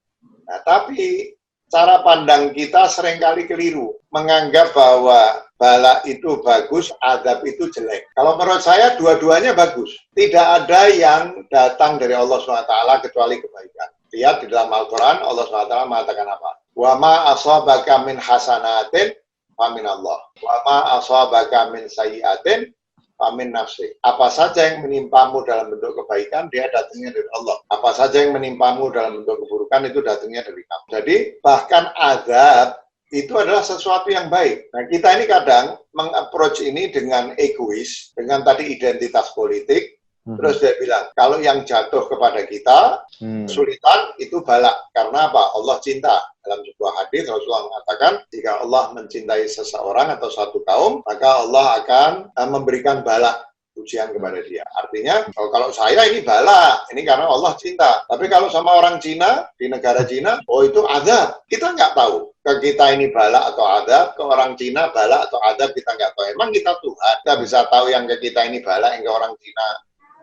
Nah, tapi cara pandang kita seringkali keliru, menganggap bahwa bala itu bagus, azab itu jelek. Kalau menurut saya dua-duanya bagus. Tidak ada yang datang dari Allah SWT kecuali kebaikan. Lihat di dalam Al-Quran, Allah SWT mengatakan apa? Wa ma asabaka min hasanatin fa min Allah. Wa ma asabaka min sayyi'atin amin nafsi. Apa saja yang menimpamu dalam bentuk kebaikan, dia datangnya dari Allah. Apa saja yang menimpamu dalam bentuk keburukan, itu datangnya dari kamu. Jadi, bahkan azab itu adalah sesuatu yang baik. Nah, kita ini kadang meng-approach ini dengan egois, dengan tadi identitas politik. Terus dia bilang, kalau yang jatuh kepada kita, kesulitan itu bala. Karena apa? Allah cinta. Dalam sebuah hadis Rasulullah mengatakan, jika Allah mencintai seseorang atau satu kaum, maka Allah akan memberikan bala, ujian kepada dia. Artinya, kalau saya ini bala, ini karena Allah cinta. Tapi kalau sama orang Cina, di negara Cina, oh itu azab. Kita nggak tahu. Ke kita ini bala atau azab, ke orang Cina bala atau azab, kita nggak tahu. Emang kita Tuhan, kita bisa tahu yang ke kita ini bala, yang ke orang Cina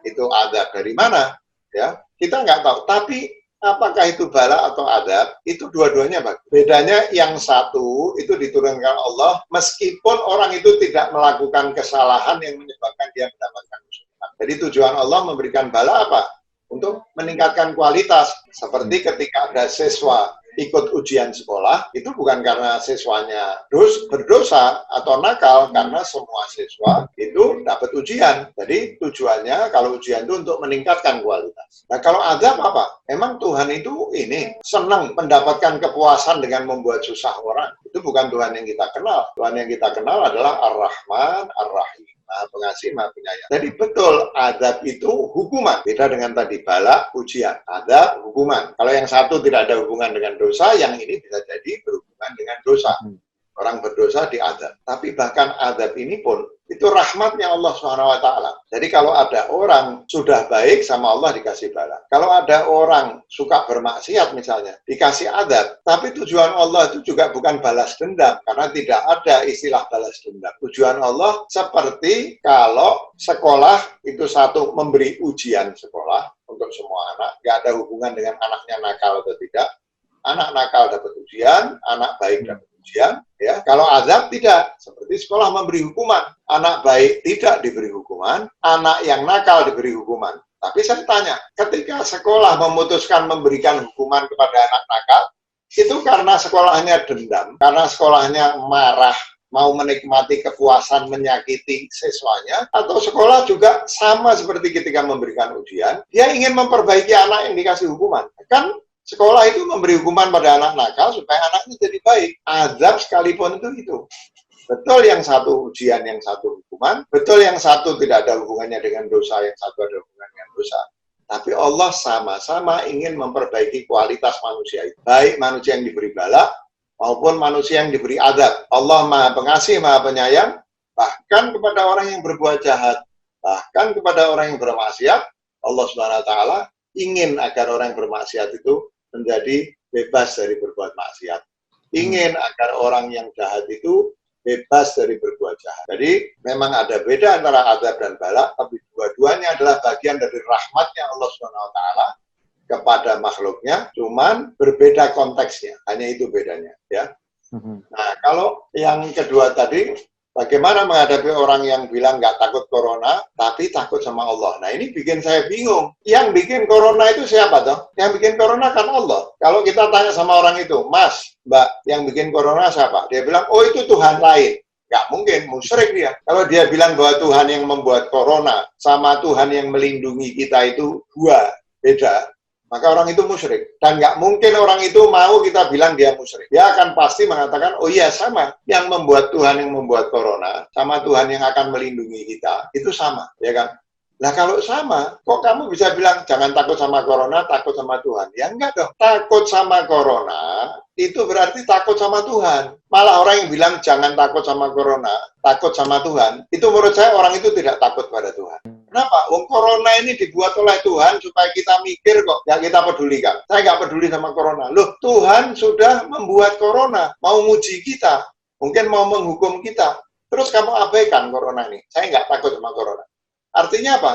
itu azab dari mana? Ya, kita nggak tahu. Tapi apakah itu bala atau azab? Itu dua-duanya bagus. Bedanya yang satu itu diturunkan Allah meskipun orang itu tidak melakukan kesalahan yang menyebabkan dia mendapatkan kesulitan. Jadi tujuan Allah memberikan bala apa? Untuk meningkatkan kualitas. Seperti ketika ada siswa ikut ujian sekolah, itu bukan karena siswanya berdosa atau nakal, karena semua siswa itu dapat ujian. Jadi tujuannya kalau ujian itu untuk meningkatkan kualitas. Nah, kalau azab apa? Emang Tuhan itu ini senang mendapatkan kepuasan dengan membuat susah orang. Itu bukan Tuhan yang kita kenal. Tuhan yang kita kenal adalah Ar-Rahman, Ar-Rahim. Maha Pengasih, Maha Penyayang. Jadi betul, azab itu hukuman. Beda dengan tadi bala, ujian. Azab, hukuman. Kalau yang satu tidak ada hubungan dengan dosa, yang ini bisa jadi berhubungan dengan dosa. Orang berdosa diazab. Tapi bahkan azab ini pun, itu rahmatnya Allah SWT. Jadi kalau ada orang sudah baik sama Allah dikasih bala. Kalau ada orang suka bermaksiat misalnya, dikasih azab. Tapi tujuan Allah itu juga bukan balas dendam. Karena tidak ada istilah balas dendam. Tujuan Allah seperti kalau sekolah itu satu memberi ujian sekolah untuk semua anak. Nggak ada hubungan dengan anaknya nakal atau tidak. Anak nakal dapat ujian, anak baik dapat ujian. Ya, kalau azab tidak, seperti sekolah memberi hukuman, anak baik tidak diberi hukuman, anak yang nakal diberi hukuman. Tapi saya tanya, ketika sekolah memutuskan memberikan hukuman kepada anak nakal, itu karena sekolahnya dendam, karena sekolahnya marah, mau menikmati kepuasan menyakiti siswanya, atau sekolah juga sama seperti ketika memberikan ujian, dia ingin memperbaiki anak yang dikasih hukuman. Kan sekolah itu memberi hukuman pada anak nakal supaya anaknya jadi baik. Azab sekalipun itu. Betul yang satu ujian, yang satu hukuman. Betul yang satu tidak ada hubungannya dengan dosa, yang satu ada hubungan dengan dosa. Tapi Allah sama-sama ingin memperbaiki kualitas manusia itu. Baik manusia yang diberi bala, maupun manusia yang diberi azab. Allah Maha Pengasih, Maha Penyayang, bahkan kepada orang yang berbuat jahat, bahkan kepada orang yang bermaksiat, Allah SWT ingin agar orang yang bermaksiat itu menjadi bebas dari berbuat maksiat. Ingin agar orang yang jahat itu bebas dari berbuat jahat. Jadi memang ada beda antara azab dan bala, tapi dua-duanya adalah bagian dari rahmatnya Allah SWT kepada makhluknya, cuman berbeda konteksnya. Hanya itu bedanya, ya. Nah, kalau yang kedua tadi, bagaimana menghadapi orang yang bilang nggak takut corona, tapi takut sama Allah. Nah, ini bikin saya bingung. Yang bikin corona itu siapa toh? Yang bikin corona kan Allah. Kalau kita tanya sama orang itu, Mas, Mbak, yang bikin corona siapa? Dia bilang, oh itu Tuhan lain. Nggak mungkin, musyrik dia. Kalau dia bilang bahwa Tuhan yang membuat corona sama Tuhan yang melindungi kita itu beda, maka orang itu musyrik. Dan nggak mungkin orang itu mau kita bilang dia musyrik. Dia akan pasti mengatakan, oh iya sama. Yang membuat Tuhan yang membuat corona, sama Tuhan yang akan melindungi kita, itu sama. Ya kan? Nah kalau sama, kok kamu bisa bilang jangan takut sama corona, takut sama Tuhan? Ya enggak dong. Takut sama corona, itu berarti takut sama Tuhan. Malah orang yang bilang jangan takut sama corona, takut sama Tuhan, itu menurut saya orang itu tidak takut pada Tuhan. Kenapa? Wong corona ini dibuat oleh Tuhan supaya kita mikir kok, yang kita pedulikan. Saya nggak peduli sama corona. Loh, Tuhan sudah membuat corona, mau nguji kita, mungkin mau menghukum kita. Terus kamu abaikan corona ini. Saya nggak takut sama corona. Artinya apa?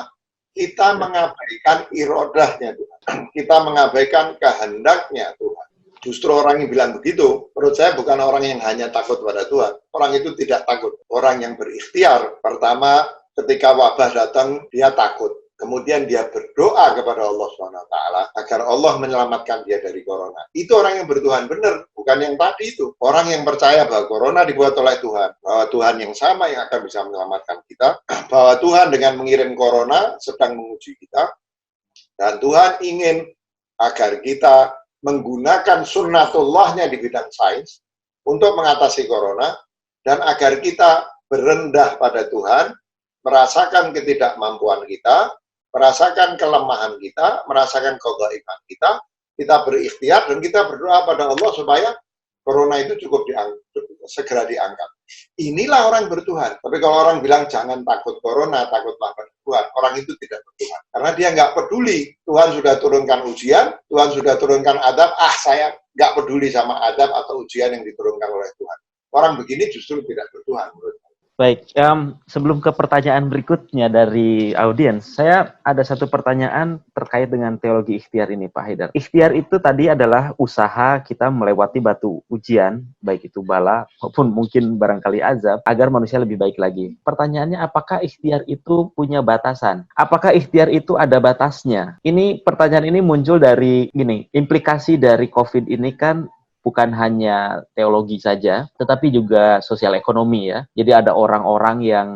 Kita mengabaikan irodahnya Tuhan. Kita mengabaikan kehendaknya Tuhan. Justru orang yang bilang begitu, menurut saya bukan orang yang hanya takut pada Tuhan. Orang itu tidak takut. Orang yang berikhtiar, pertama, ketika wabah datang, dia takut. Kemudian dia berdoa kepada Allah SWT agar Allah menyelamatkan dia dari corona. Itu orang yang bertuhan benar, bukan yang tadi itu. Orang yang percaya bahwa corona dibuat oleh Tuhan, bahwa Tuhan yang sama yang akan bisa menyelamatkan kita, bahwa Tuhan dengan mengirim corona sedang menguji kita, dan Tuhan ingin agar kita menggunakan sunnatullahnya di bidang sains untuk mengatasi corona, dan agar kita berendah pada Tuhan, merasakan ketidakmampuan kita, merasakan kelemahan kita, merasakan keghaiban kita berikhtiar dan kita berdoa pada Allah supaya corona itu cukup segera diangkat. Inilah orang bertuhan. Tapi kalau orang bilang jangan takut corona, takutlah pada Tuhan, orang itu tidak bertuhan. Karena dia nggak peduli. Tuhan sudah turunkan ujian, Tuhan sudah turunkan adab, saya nggak peduli sama adab atau ujian yang diturunkan oleh Tuhan. Orang begini justru tidak bertuhan menurut saya. Baik, sebelum ke pertanyaan berikutnya dari audiens, saya ada satu pertanyaan terkait dengan teologi ikhtiar ini, Pak Haidar. Ikhtiar itu tadi adalah usaha kita melewati batu ujian, baik itu bala maupun mungkin barangkali azab, agar manusia lebih baik lagi. Pertanyaannya, apakah ikhtiar itu punya batasan? Apakah ikhtiar itu ada batasnya? Ini pertanyaan ini muncul dari implikasi dari COVID ini kan bukan hanya teologi saja, tetapi juga sosial ekonomi ya. Jadi ada orang-orang yang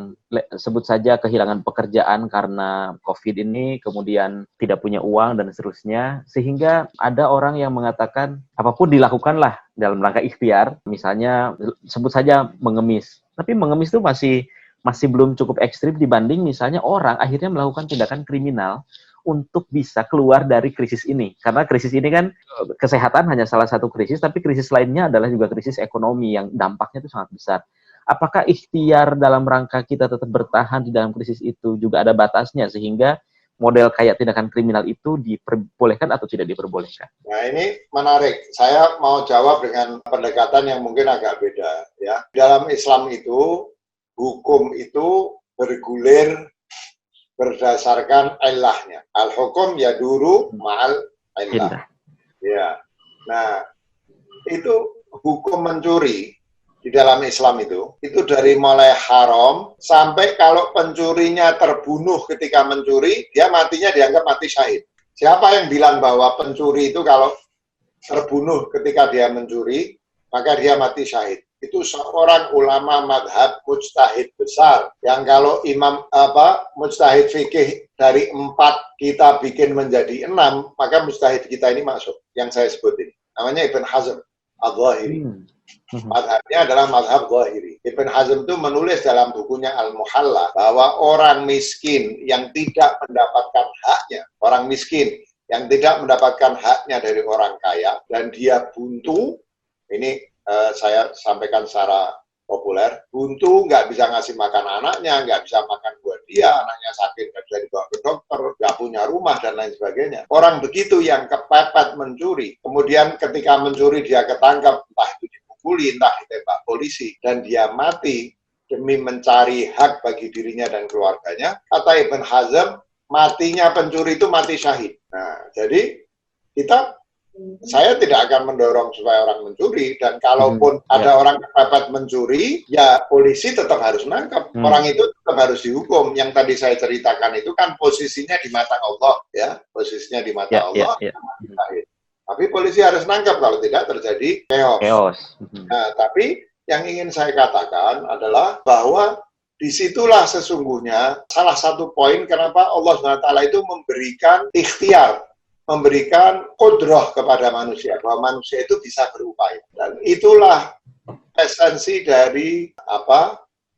sebut saja kehilangan pekerjaan karena COVID ini, kemudian tidak punya uang dan seterusnya, sehingga ada orang yang mengatakan apapun dilakukanlah dalam rangka ikhtiar, misalnya sebut saja mengemis. Tapi mengemis itu masih belum cukup ekstrim dibanding misalnya orang akhirnya melakukan tindakan kriminal untuk bisa keluar dari krisis ini. Karena krisis ini kan, kesehatan hanya salah satu krisis, tapi krisis lainnya adalah juga krisis ekonomi yang dampaknya itu sangat besar. Apakah ikhtiar dalam rangka kita tetap bertahan di dalam krisis itu juga ada batasnya, sehingga model kayak tindakan kriminal itu diperbolehkan atau tidak diperbolehkan? Nah ini menarik. Saya mau jawab dengan pendekatan yang mungkin agak beda. Ya. Dalam Islam itu, hukum itu bergulir berdasarkan ilahnya. Al-hukum yaduru ma'al ilah. Ya. Nah, itu hukum mencuri di dalam Islam itu dari mulai haram sampai kalau pencurinya terbunuh ketika mencuri, dia matinya dianggap mati syahid. Siapa yang bilang bahwa pencuri itu kalau terbunuh ketika dia mencuri, maka dia mati syahid? Itu seorang ulama madhab mujtahid besar yang kalau mujtahid fikih dari 4 kita bikin menjadi 6, maka mujtahid kita ini masuk yang saya sebut ini. Namanya Ibn Hazm al-Zahiri. Madhabnya adalah madhab Zahiri. Ibn Hazm itu menulis dalam bukunya Al-Muhalla bahwa orang miskin yang tidak mendapatkan haknya, orang miskin yang tidak mendapatkan haknya dari orang kaya dan dia buntu, ini saya sampaikan secara populer, buntu, nggak bisa ngasih makan anaknya, nggak bisa makan buat dia, anaknya sakit nggak bisa dibawa ke dokter, nggak punya rumah dan lain sebagainya. Orang begitu yang kepepet mencuri, kemudian ketika mencuri dia ketangkap, entah itu dipukuli, entah ditembak polisi, dan dia mati demi mencari hak bagi dirinya dan keluarganya. Kata Ibn Hazm, matinya pencuri itu mati syahid. Nah, jadi saya tidak akan mendorong supaya orang mencuri, dan kalaupun ada orang kepepet mencuri, ya polisi tetap harus nangkap. Orang itu tetap harus dihukum. Yang tadi saya ceritakan itu kan posisinya di mata Allah, ya, posisinya di mata Allah. Tapi polisi harus nangkap, kalau tidak terjadi chaos. Nah, tapi yang ingin saya katakan adalah bahwa disitulah sesungguhnya salah satu poin kenapa Allah SWT itu memberikan ikhtiar, memberikan kodroh kepada manusia, bahwa manusia itu bisa berupaya. Dan itulah esensi dari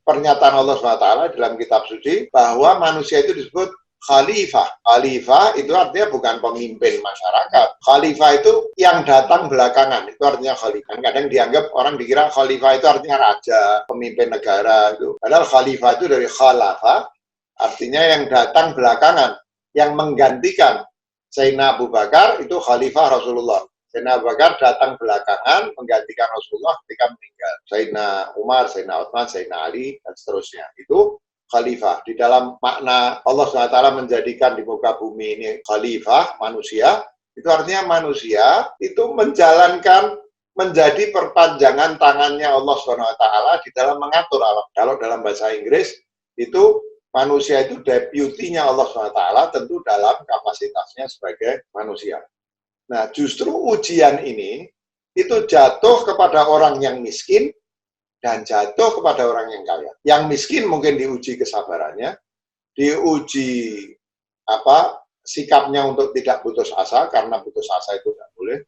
pernyataan Allah SWT dalam kitab suci, bahwa manusia itu disebut khalifah. Khalifah itu artinya bukan pemimpin masyarakat. Khalifah itu yang datang belakangan, itu artinya khalifah. Kadang dianggap orang dikira khalifah itu artinya raja, pemimpin negara itu. Padahal khalifah itu dari khalafah, artinya yang datang belakangan, yang menggantikan. Sayyidina Abu Bakar itu khalifah Rasulullah. Sayyidina Abu Bakar datang belakangan menggantikan Rasulullah ketika meninggal. Sayyidina Umar, Sayyidina Utsman, Sayyidina Ali, dan seterusnya. Itu khalifah. Di dalam makna Allah SWT menjadikan di muka bumi ini khalifah, manusia, itu artinya manusia itu menjalankan, menjadi perpanjangan tangannya Allah SWT di dalam mengatur alam. Kalau dalam bahasa Inggris, itu manusia itu deputinya Allah SWT tentu dalam kapasitasnya sebagai manusia. Nah, justru ujian ini itu jatuh kepada orang yang miskin dan jatuh kepada orang yang kaya. Yang miskin mungkin diuji kesabarannya, diuji sikapnya untuk tidak putus asa, karena putus asa itu tidak boleh.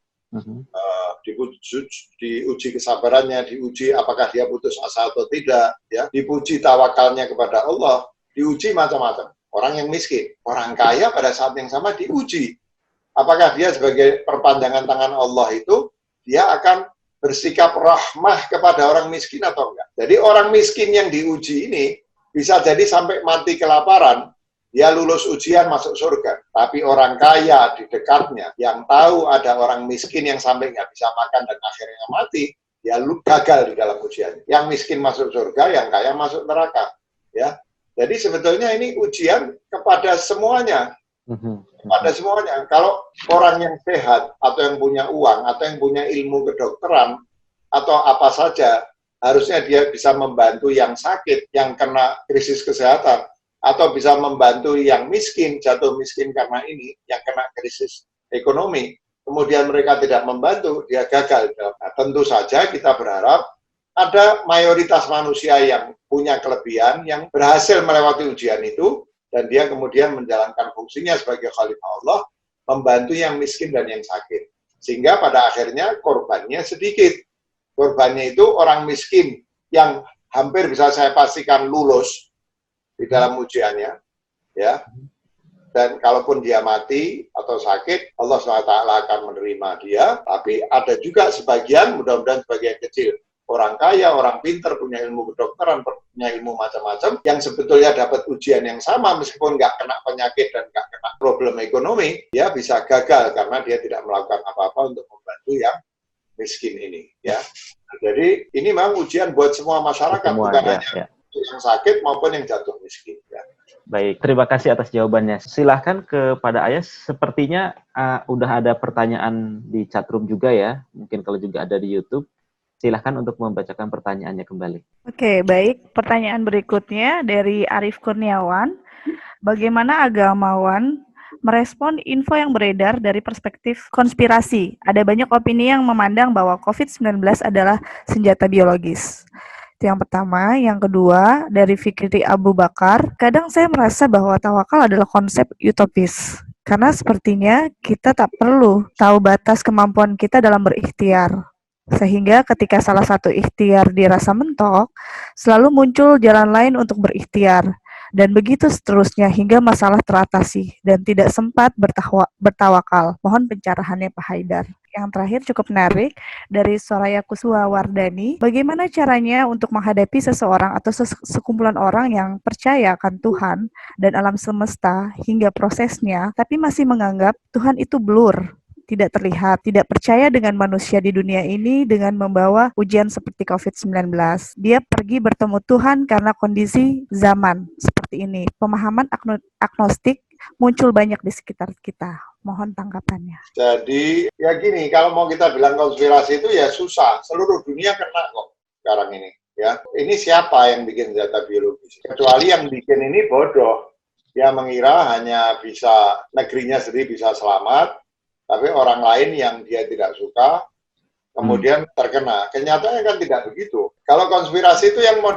Diuji kesabarannya, diuji apakah dia putus asa atau tidak, ya, dipuji tawakalnya kepada Allah. Diuji macam-macam. Orang yang miskin, orang kaya pada saat yang sama diuji. Apakah dia sebagai perpanjangan tangan Allah itu, dia akan bersikap rahmah kepada orang miskin atau enggak. Jadi orang miskin yang diuji ini, bisa jadi sampai mati kelaparan, dia lulus ujian masuk surga. Tapi orang kaya di dekatnya, yang tahu ada orang miskin yang sampai nggak bisa makan dan akhirnya mati, dia gagal di dalam ujian. Yang miskin masuk surga, yang kaya masuk neraka. Ya. Jadi sebetulnya ini ujian kepada semuanya. Kepada semuanya. Kalau orang yang sehat, atau yang punya uang, atau yang punya ilmu kedokteran, atau apa saja, harusnya dia bisa membantu yang sakit, yang kena krisis kesehatan, atau bisa membantu yang miskin, jatuh miskin karena ini, yang kena krisis ekonomi. Kemudian mereka tidak membantu, dia gagal. Nah, tentu saja kita berharap ada mayoritas manusia yang punya kelebihan, yang berhasil melewati ujian itu, dan dia kemudian menjalankan fungsinya sebagai khalifah Allah, membantu yang miskin dan yang sakit. Sehingga pada akhirnya korbannya sedikit. Korbannya itu orang miskin yang hampir bisa saya pastikan lulus di dalam ujiannya, ya. Dan kalaupun dia mati atau sakit, Allah SWT akan menerima dia, tapi ada juga sebagian, mudah-mudahan sebagian kecil, orang kaya, orang pinter, punya ilmu kedokteran, punya ilmu macam-macam, yang sebetulnya dapat ujian yang sama, meskipun nggak kena penyakit dan nggak kena problem ekonomi, dia bisa gagal karena dia tidak melakukan apa-apa untuk membantu yang miskin ini. Ya, jadi ini memang ujian buat semua masyarakat, bukan hanya yang sakit maupun yang jatuh miskin. Ya. Baik, terima kasih atas jawabannya. Silahkan kepada Ayah, sepertinya udah ada pertanyaan di chatroom juga ya, mungkin kalau juga ada di YouTube. Silahkan untuk membacakan pertanyaannya kembali. Oke, baik. Pertanyaan berikutnya dari Arif Kurniawan. Bagaimana agamawan merespon info yang beredar dari perspektif konspirasi? Ada banyak opini yang memandang bahwa COVID-19 adalah senjata biologis. Itu yang pertama. Yang kedua, dari Fikri Abu Bakar. Kadang saya merasa bahwa tawakal adalah konsep utopis. Karena sepertinya kita tak perlu tahu batas kemampuan kita dalam berikhtiar. Sehingga ketika salah satu ikhtiar dirasa mentok, selalu muncul jalan lain untuk berikhtiar. dan begitu seterusnya hingga masalah teratasi dan tidak sempat bertawakal. Mohon pencerahannya Pak Haidar. Yang terakhir cukup menarik dari Soraya Kuswa Wardani. Bagaimana caranya untuk menghadapi seseorang atau sekumpulan orang yang percaya akan Tuhan dan alam semesta hingga prosesnya, tapi masih menganggap Tuhan itu blur, tidak terlihat, tidak percaya dengan manusia di dunia ini dengan membawa ujian seperti COVID-19. Dia pergi bertemu Tuhan karena kondisi zaman seperti ini. Pemahaman agnostik muncul banyak di sekitar kita. Mohon tanggapannya. Jadi ya gini, kalau mau kita bilang konspirasi itu ya susah. Seluruh dunia kena kok sekarang ini. Ya, ini siapa yang bikin senjata biologis? Kecuali yang bikin ini bodoh. Dia mengira hanya bisa negerinya sendiri bisa selamat, tapi orang lain yang dia tidak suka kemudian terkena. Kenyataannya kan tidak begitu. Kalau konspirasi itu yang mau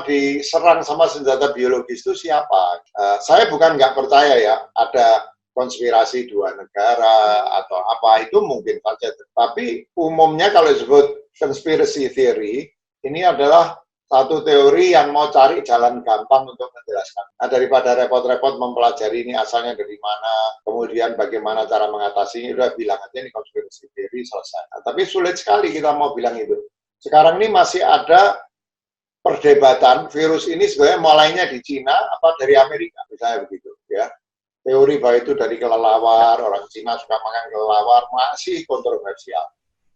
diserang sama senjata biologis itu siapa? Saya bukan nggak percaya ya ada konspirasi dua negara atau apa, itu mungkin saja. Tapi umumnya kalau disebut conspiracy theory, ini adalah satu teori yang mau cari jalan gampang untuk menjelaskan. Nah, daripada repot-repot mempelajari ini asalnya dari mana, kemudian bagaimana cara mengatasinya, udah bilang aja ini conspiracy theory, selesai. Nah, tapi sulit sekali kita mau bilang itu. Sekarang ini masih ada perdebatan virus ini sebenarnya mulainya di Cina apa dari Amerika, misalnya begitu ya. Teori bahwa itu dari kelelawar, orang Cina suka makan kelelawar, masih kontroversial.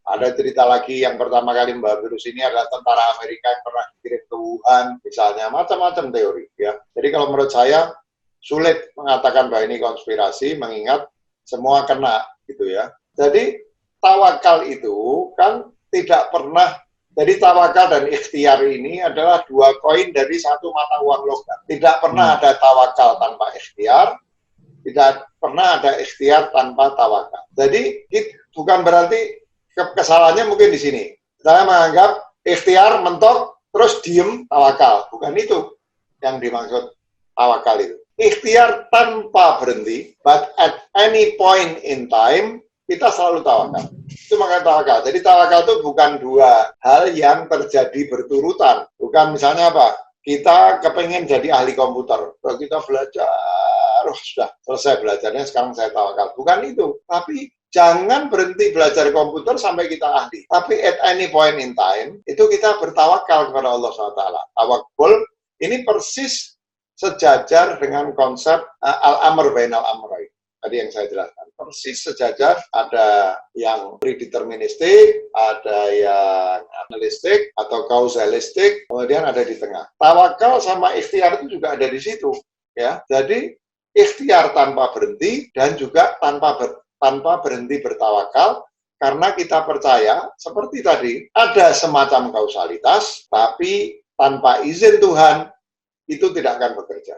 Ada cerita lagi yang pertama kali membawa virus ini adalah tentara Amerika yang pernah dikirim ke Wuhan, misalnya, macam-macam teori. Ya. Jadi kalau menurut saya, sulit mengatakan bahwa ini konspirasi, mengingat semua kena, gitu ya. Jadi, tawakal itu kan tidak pernah, jadi tawakal dan ikhtiar ini adalah dua koin dari satu mata uang logam. Tidak pernah ada tawakal tanpa ikhtiar, tidak pernah ada ikhtiar tanpa tawakal. Jadi bukan berarti kesalahannya mungkin di sini. Saya menganggap ikhtiar mentok terus diem tawakal. Bukan itu yang dimaksud tawakal itu. Ikhtiar tanpa berhenti, but at any point in time kita selalu tawakal. Itu makanya tawakal. Jadi tawakal itu bukan dua hal yang terjadi berturutan. Bukan misalnya apa? Kita kepengen jadi ahli komputer. Kalau kita belajar, sudah selesai belajarnya, sekarang saya tawakal. Bukan itu. Tapi jangan berhenti belajar komputer sampai kita ahli. Tapi at any point in time, itu kita bertawakal kepada Allah SWT. Tawakul ini persis sejajar dengan konsep al-amr bainal amrain. Tadi yang saya jelaskan. Persis sejajar, ada yang predeterministik, ada yang analistik atau kausalistik, kemudian ada di tengah. Tawakal sama ikhtiar itu juga ada di situ, ya. Jadi ikhtiar tanpa berhenti dan juga tanpa berhenti bertawakal, karena kita percaya seperti tadi ada semacam kausalitas, tapi tanpa izin Tuhan itu tidak akan bekerja.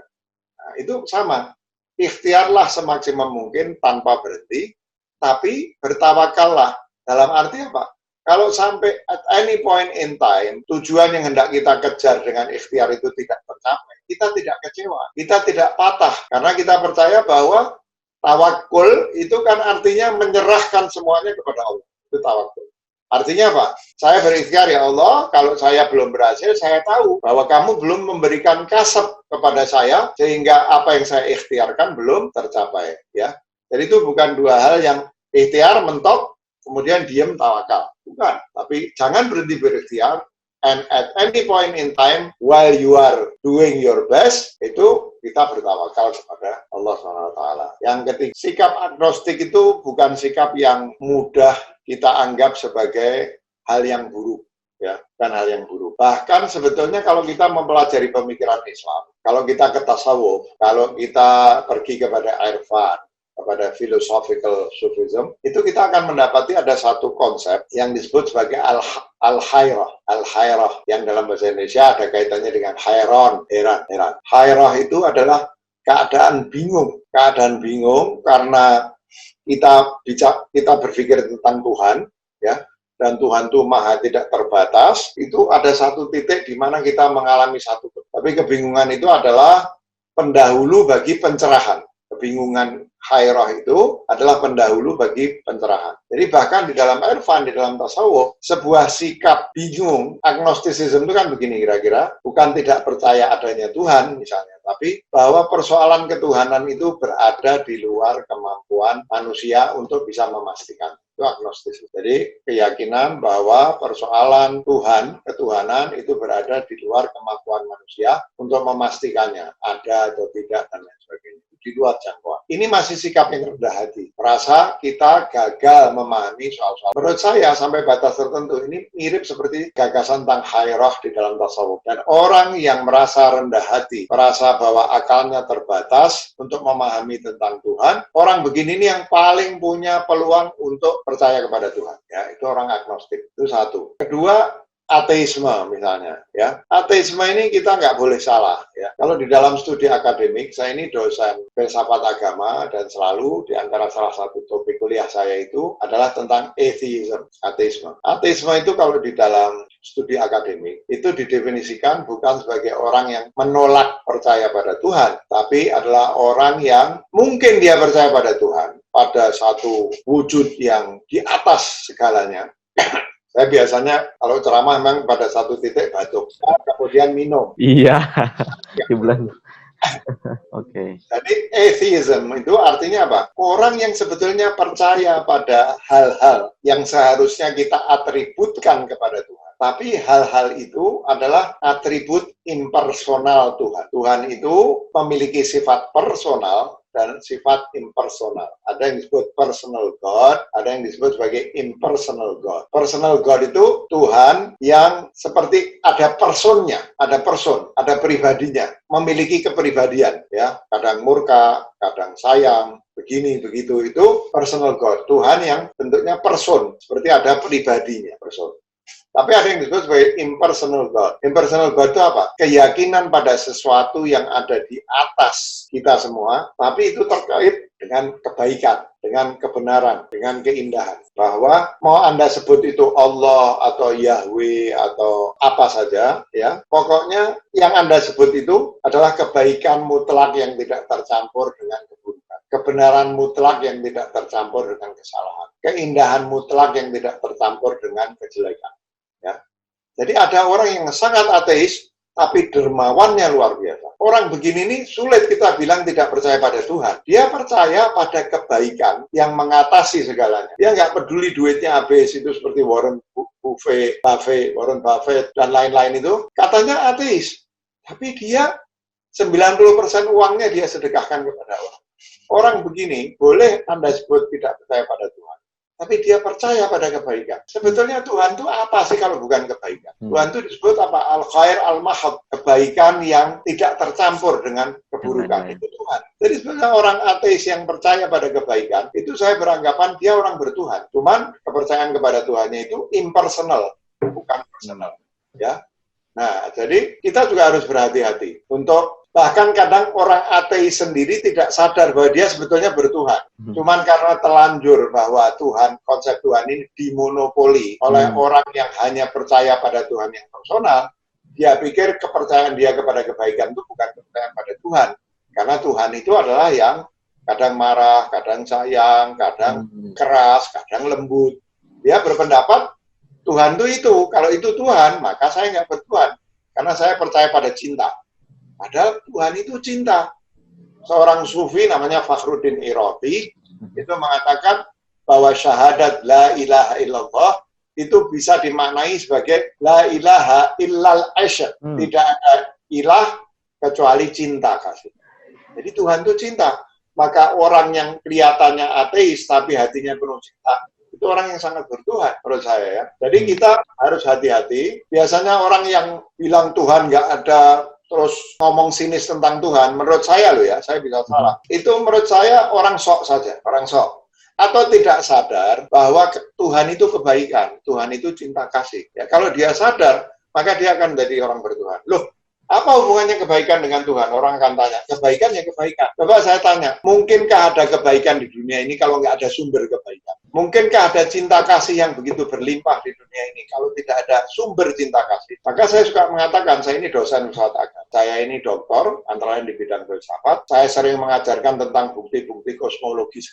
Nah, itu sama. Ikhtiarlah semaksimal mungkin tanpa berhenti, tapi bertawakallah. Dalam arti apa? Kalau sampai at any point in time, tujuan yang hendak kita kejar dengan ikhtiar itu tidak tercapai, kita tidak kecewa, kita tidak patah. Karena kita percaya bahwa tawakul itu kan artinya menyerahkan semuanya kepada Allah. Itu tawakul. Artinya apa? Saya berikhtiar, ya Allah, kalau saya belum berhasil, saya tahu bahwa kamu belum memberikan kasab kepada saya, sehingga apa yang saya ikhtiarkan belum tercapai. Ya. Jadi itu bukan dua hal yang ikhtiar, mentok, kemudian diem, tawakal. Bukan. Tapi jangan berhenti berikhtiar, and at any point in time, while you are doing your best, itu kita bertawakal kepada Allah SWT. Yang ketiga, sikap agnostik itu bukan sikap yang mudah kita anggap sebagai hal yang buruk, ya, bukan hal yang buruk. Bahkan sebetulnya kalau kita mempelajari pemikiran Islam, kalau kita ke tasawuf, kalau kita pergi kepada irfan, kepada philosophical Sufism, itu kita akan mendapati ada satu konsep yang disebut sebagai al-hairah. Al-hairah yang dalam bahasa Indonesia ada kaitannya dengan heran. Hairah itu adalah keadaan bingung karena kita berpikir tentang Tuhan, ya, dan Tuhan itu maha tidak terbatas. Itu ada satu titik di mana kita mengalami tapi kebingungan itu adalah pendahulu bagi pencerahan. Kebingungan khairah itu adalah pendahulu bagi pencerahan. Jadi bahkan di dalam irfan, di dalam tasawuf, sebuah sikap bingung, agnostisism itu kan begini kira-kira, bukan tidak percaya adanya Tuhan misalnya, tapi bahwa persoalan ketuhanan itu berada di luar kemampuan manusia untuk bisa memastikan. Itu agnostis. Jadi keyakinan bahwa persoalan Tuhan, ketuhanan itu berada di luar kemampuan manusia untuk memastikannya, ada atau tidak dan lain sebagainya. Di luar jangkauan. Ini masih sikap yang rendah hati. Merasa kita gagal memahami soal-soal. Menurut saya sampai batas tertentu ini mirip seperti gagasan tentang khairah di dalam tasawuf. Dan orang yang merasa rendah hati, merasa bahwa akalnya terbatas untuk memahami tentang Tuhan, orang begini ini yang paling punya peluang untuk percaya kepada Tuhan. Ya, itu orang agnostik. Itu satu. Kedua, ateisme misalnya, ya. Ateisme ini kita nggak boleh salah, ya. Kalau di dalam studi akademik, saya ini dosen filsafat agama dan selalu di antara salah satu topik kuliah saya itu adalah tentang atheism, ateisme. Ateisme itu kalau di dalam studi akademik itu didefinisikan bukan sebagai orang yang menolak percaya pada Tuhan, tapi adalah orang yang mungkin dia percaya pada Tuhan, pada satu wujud yang di atas segalanya. Saya biasanya kalau ceramah memang pada satu titik batuk, kemudian minum. Iya, di bulan. Oke. Jadi atheism itu artinya apa? Orang yang sebetulnya percaya pada hal-hal yang seharusnya kita atributkan kepada Tuhan. Tapi hal-hal itu adalah atribut impersonal Tuhan. Tuhan itu memiliki sifat personal dan sifat impersonal. Ada yang disebut personal God, ada yang disebut sebagai impersonal God. Personal God itu Tuhan yang seperti ada personnya, ada person, ada pribadinya, memiliki kepribadian, ya. Kadang murka, kadang sayang, begini, begitu. Itu personal God. Tuhan yang bentuknya person, seperti ada pribadinya, person. Tapi ada yang disebut sebagai impersonal God. Impersonal God itu apa? Keyakinan pada sesuatu yang ada di atas kita semua, tapi itu terkait dengan kebaikan, dengan kebenaran, dengan keindahan. Bahwa mau Anda sebut itu Allah atau Yahweh atau apa saja, ya, pokoknya yang Anda sebut itu adalah kebaikan mutlak yang tidak tercampur dengan keburukan. Kebenaran mutlak yang tidak tercampur dengan kesalahan. Keindahan mutlak yang tidak tercampur dengan kejelekan. Ya. Jadi ada orang yang sangat ateis, tapi dermawannya luar biasa. Orang begini ini sulit kita bilang tidak percaya pada Tuhan. Dia percaya pada kebaikan yang mengatasi segalanya. Dia nggak peduli duitnya habis, itu seperti Warren Buffett, Warren Buffett, dan lain-lain itu. Katanya ateis, tapi dia 90% uangnya dia sedekahkan kepada orang. Orang begini, boleh Anda sebut tidak percaya pada Tuhan. Tapi dia percaya pada kebaikan. Sebetulnya Tuhan itu apa sih kalau bukan kebaikan? Tuhan itu disebut apa? Al-khair al-mahad. Kebaikan yang tidak tercampur dengan keburukan. Itu Tuhan. Jadi sebenarnya orang ateis yang percaya pada kebaikan, itu saya beranggapan dia orang bertuhan. Cuman kepercayaan kepada Tuhannya itu impersonal, bukan personal. Ya. Nah, jadi kita juga harus berhati-hati untuk bahkan kadang orang ateis sendiri tidak sadar bahwa dia sebetulnya bertuhan. Cuman karena telanjur bahwa Tuhan, konsep Tuhan ini dimonopoli oleh orang yang hanya percaya pada Tuhan yang personal, dia pikir kepercayaan dia kepada kebaikan itu bukan kepercayaan pada Tuhan. Karena Tuhan itu adalah yang kadang marah, kadang sayang, kadang keras, kadang lembut. Dia berpendapat Tuhan itu. Kalau itu Tuhan, maka saya nggak bertuhan. Karena saya percaya pada cinta. Padahal Tuhan itu cinta. Seorang sufi namanya Fakhruddin Irazi itu mengatakan bahwa syahadat la ilaha illallah itu bisa dimaknai sebagai la ilaha illal asyad. Tidak ada ilah kecuali cinta kasih. Jadi Tuhan itu cinta. Maka orang yang kelihatannya ateis tapi hatinya penuh cinta, itu orang yang sangat bertuhan menurut saya ya. Jadi kita harus hati-hati. Biasanya orang yang bilang Tuhan nggak ada, terus ngomong sinis tentang Tuhan, menurut saya loh ya, saya bisa salah. Itu menurut saya orang sok saja, orang sok. Atau tidak sadar bahwa Tuhan itu kebaikan, Tuhan itu cinta kasih. Ya, kalau dia sadar, maka dia akan menjadi orang bertuhan. Loh, apa hubungannya kebaikan dengan Tuhan? Orang akan tanya, kebaikan ya kebaikan. Coba saya tanya, mungkinkah ada kebaikan di dunia ini kalau nggak ada sumber kebaikan? Mungkinkah ada cinta kasih yang begitu berlimpah di dunia ini kalau tidak ada sumber cinta kasih? Maka saya suka mengatakan, saya ini dosen filsafat agama. Saya ini doktor, antara lain di bidang filsafat. Saya sering mengajarkan tentang bukti-bukti kosmologis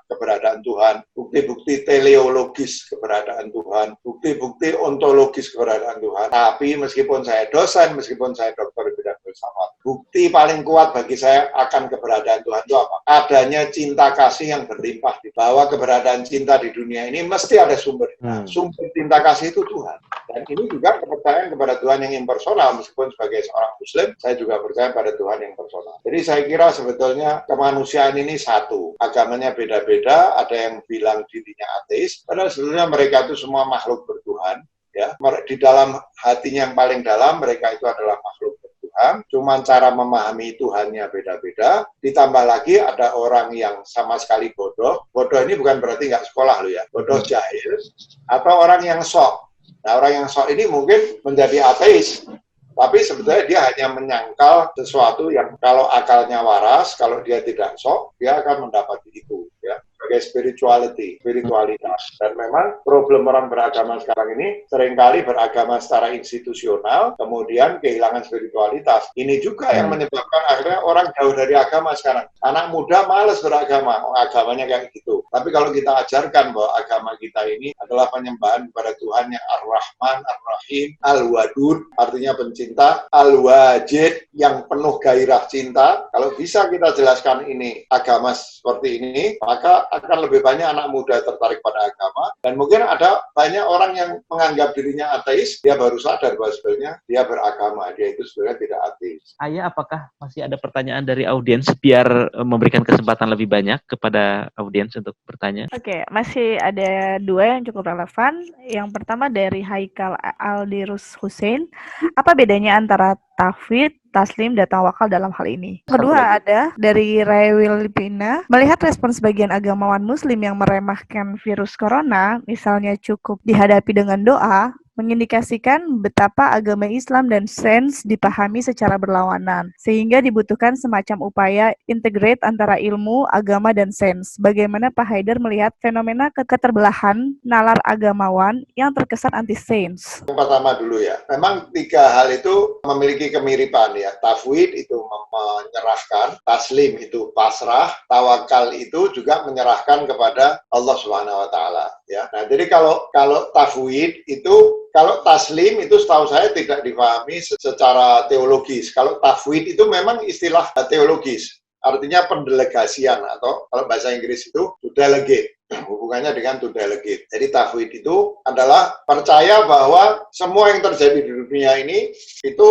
keberadaan Tuhan, bukti-bukti teleologis keberadaan Tuhan, bukti-bukti ontologis keberadaan Tuhan. Tapi meskipun saya dosen, meskipun saya doktor di bidang filsafat, bukti paling kuat bagi saya akan keberadaan Tuhan itu apa? Adanya cinta kasih yang berlimpah, bahwa keberadaan cinta di dunia ini mesti ada sumber. Sumber cinta kasih itu Tuhan. Dan ini juga kepercayaan kepada Tuhan yang impersonal, meskipun sebagai seorang Muslim, saya juga percaya pada Tuhan yang personal. Jadi saya kira sebetulnya kemanusiaan ini satu. Agamanya beda-beda, ada yang bilang dirinya ateis, padahal sebetulnya mereka itu semua makhluk bertuhan. Ya. Di dalam hatinya yang paling dalam, mereka itu adalah makhluk bertuhan. Cuma cara memahami Tuhannya beda-beda. Ditambah lagi ada orang yang sama sekali bodoh. Bodoh ini bukan berarti nggak sekolah loh ya. Bodoh jahil. Atau orang yang sok. Nah, orang yang sok ini mungkin menjadi ateis, tapi sebetulnya dia hanya menyangkal sesuatu yang kalau akalnya waras, kalau dia tidak sok, dia akan mendapati itu, ya, sebagai spiritualitas. Dan memang problem orang beragama sekarang ini seringkali beragama secara institusional, kemudian kehilangan spiritualitas. Ini juga yang menyebabkan akhirnya orang jauh dari agama sekarang. Anak muda malas beragama, agamanya kayak gitu. Tapi kalau kita ajarkan bahwa agama kita ini adalah penyembahan kepada Tuhan yang Ar-Rahman, Ar-Rahim, Al-Wadud, artinya pencinta, Al-Wajid, yang penuh gairah cinta. Kalau bisa kita jelaskan ini agama seperti ini, maka akan lebih banyak anak muda tertarik pada agama. Dan mungkin ada banyak orang yang menganggap dirinya ateis, dia baru sadar bahwa sebenarnya dia beragama, dia itu sebenarnya tidak ateis. Ayah, apakah masih ada pertanyaan dari audiens biar memberikan kesempatan lebih banyak kepada audiens untuk bertanya? Oke, masih ada 2 yang cukup relevan. Yang pertama dari Haikal Aldirus Hussein. Apa bedanya antara tafwid, taslim, dan tawakal dalam hal ini? Kedua ada dari Rewil Lipina. Melihat respon sebagian agamawan muslim yang meremehkan virus corona, misalnya cukup dihadapi dengan doa, mengindikasikan betapa agama Islam dan sains dipahami secara berlawanan, sehingga dibutuhkan semacam upaya integrate antara ilmu, agama, dan sains. Bagaimana Pak Haidar melihat fenomena keterbelahan nalar agamawan yang terkesan anti-sains? Yang pertama dulu ya, memang 3 hal itu memiliki kemiripan ya. Tafwid itu menyerahkan, taslim itu pasrah, tawakal itu juga menyerahkan kepada Allah Subhanahu wa taala ya. Nah, jadi kalau tafwid itu, kalau taslim itu setahu saya tidak dipahami secara teologis. Kalau tafwid itu memang istilah teologis, artinya pendelegasian, atau kalau bahasa Inggris itu to delegate. Hubungannya dengan to delegate. Jadi tafwid itu adalah percaya bahwa semua yang terjadi di dunia ini itu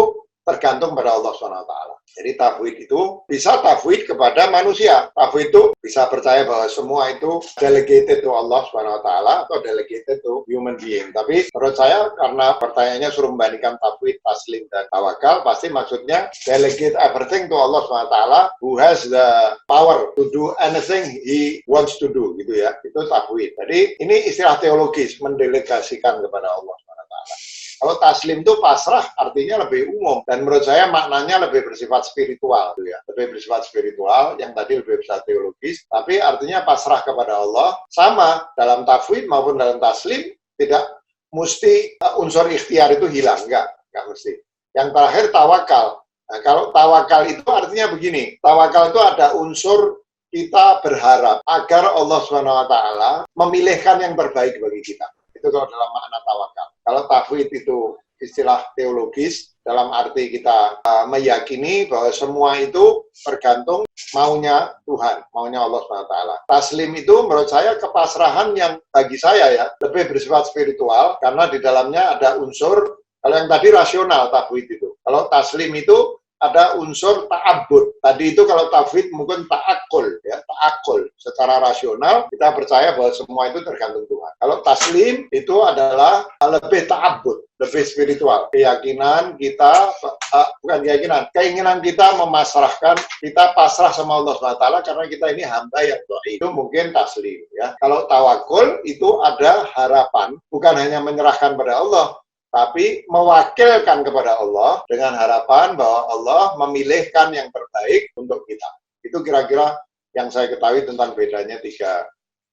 tergantung pada Allah SWT. Jadi tafwid itu bisa tafwid kepada manusia. Tafwid itu bisa percaya bahwa semua itu delegated to Allah SWT atau delegated to human being. Tapi menurut saya, karena pertanyaannya suruh membandingkan tafwid, taslim, dan tawakal, pasti maksudnya delegate everything to Allah SWT, who has the power to do anything he wants to do, gitu ya. Itu tafwid. Jadi ini istilah teologis, mendelegasikan kepada Allah SWT. Kalau taslim itu pasrah, artinya lebih umum, dan menurut saya maknanya lebih bersifat spiritual, gitu ya. Lebih bersifat spiritual, yang tadi lebih bersifat teologis, tapi artinya pasrah kepada Allah. Sama dalam tafwid maupun dalam taslim, tidak mesti unsur ikhtiar itu hilang, enggak mesti. Yang terakhir tawakal. Nah, kalau tawakal itu artinya begini, tawakal itu ada unsur kita berharap agar Allah SWT memilihkan yang terbaik bagi kita. Itu kalau dalam makna tawakal. Kalau tafwid itu istilah teologis, dalam arti kita meyakini bahwa semua itu tergantung maunya Tuhan, maunya Allah SWT. Taslim itu menurut saya kepasrahan yang bagi saya ya, lebih bersifat spiritual, karena di dalamnya ada unsur, kalau yang tadi rasional tafwid itu. Kalau taslim itu ada unsur ta'abbud. Tadi itu kalau tafwid mungkin ta'akul, ya, ta'akul. Secara rasional kita percaya bahwa semua itu tergantung Tuhan. Kalau taslim itu adalah lebih ta'abbud, lebih spiritual. Keyakinan kita, bukan keyakinan, keinginan kita memasrahkan, kita pasrah sama Allah SWT karena kita ini hamba yang dhaif. Itu mungkin taslim. Ya. Kalau tawakul itu ada harapan, bukan hanya menyerahkan pada Allah, tapi mewakilkan kepada Allah dengan harapan bahwa Allah memilihkan yang terbaik untuk kita. Itu kira-kira yang saya ketahui tentang bedanya 3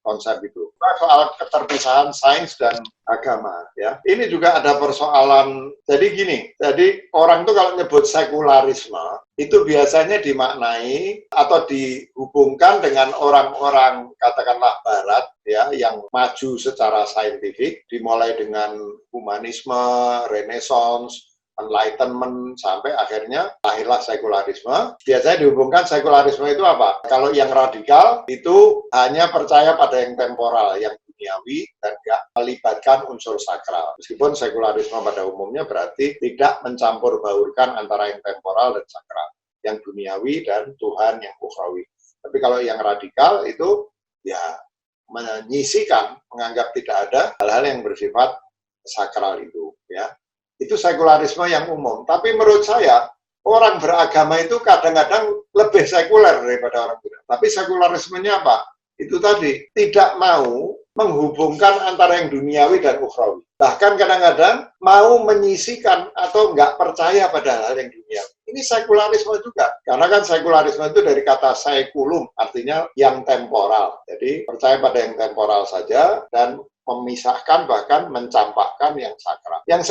konsep itu. Nah, soal keterpisahan sains dan agama, ya. Ini juga ada persoalan. Jadi gini, jadi orang tuh kalau nyebut sekularisme itu biasanya dimaknai atau dihubungkan dengan orang-orang katakanlah Barat, ya, yang maju secara saintifik, dimulai dengan humanisme, Renaissance, Enlightenment, sampai akhirnya lahirlah sekularisme. Biasanya dihubungkan sekularisme itu apa? Kalau yang radikal itu hanya percaya pada yang temporal, yang duniawi, dan tidak melibatkan unsur sakral. Meskipun sekularisme pada umumnya berarti tidak mencampur baurkan antara yang temporal dan sakral, yang duniawi dan Tuhan yang ukhrawi. Tapi kalau yang radikal itu ya menyisikan, menganggap tidak ada hal-hal yang bersifat sakral itu, ya. Itu sekularisme yang umum. Tapi menurut saya, orang beragama itu kadang-kadang lebih sekuler daripada orang tidak. Tapi sekularismenya apa? Itu tadi, tidak mau menghubungkan antara yang duniawi dan ukhrawi. Bahkan kadang-kadang mau menyisikan atau nggak percaya pada hal yang duniawi. Ini sekularisme juga. Karena kan sekularisme itu dari kata sekulum, artinya yang temporal. Jadi percaya pada yang temporal saja dan memisahkan bahkan mencampakkan yang sakral. Yang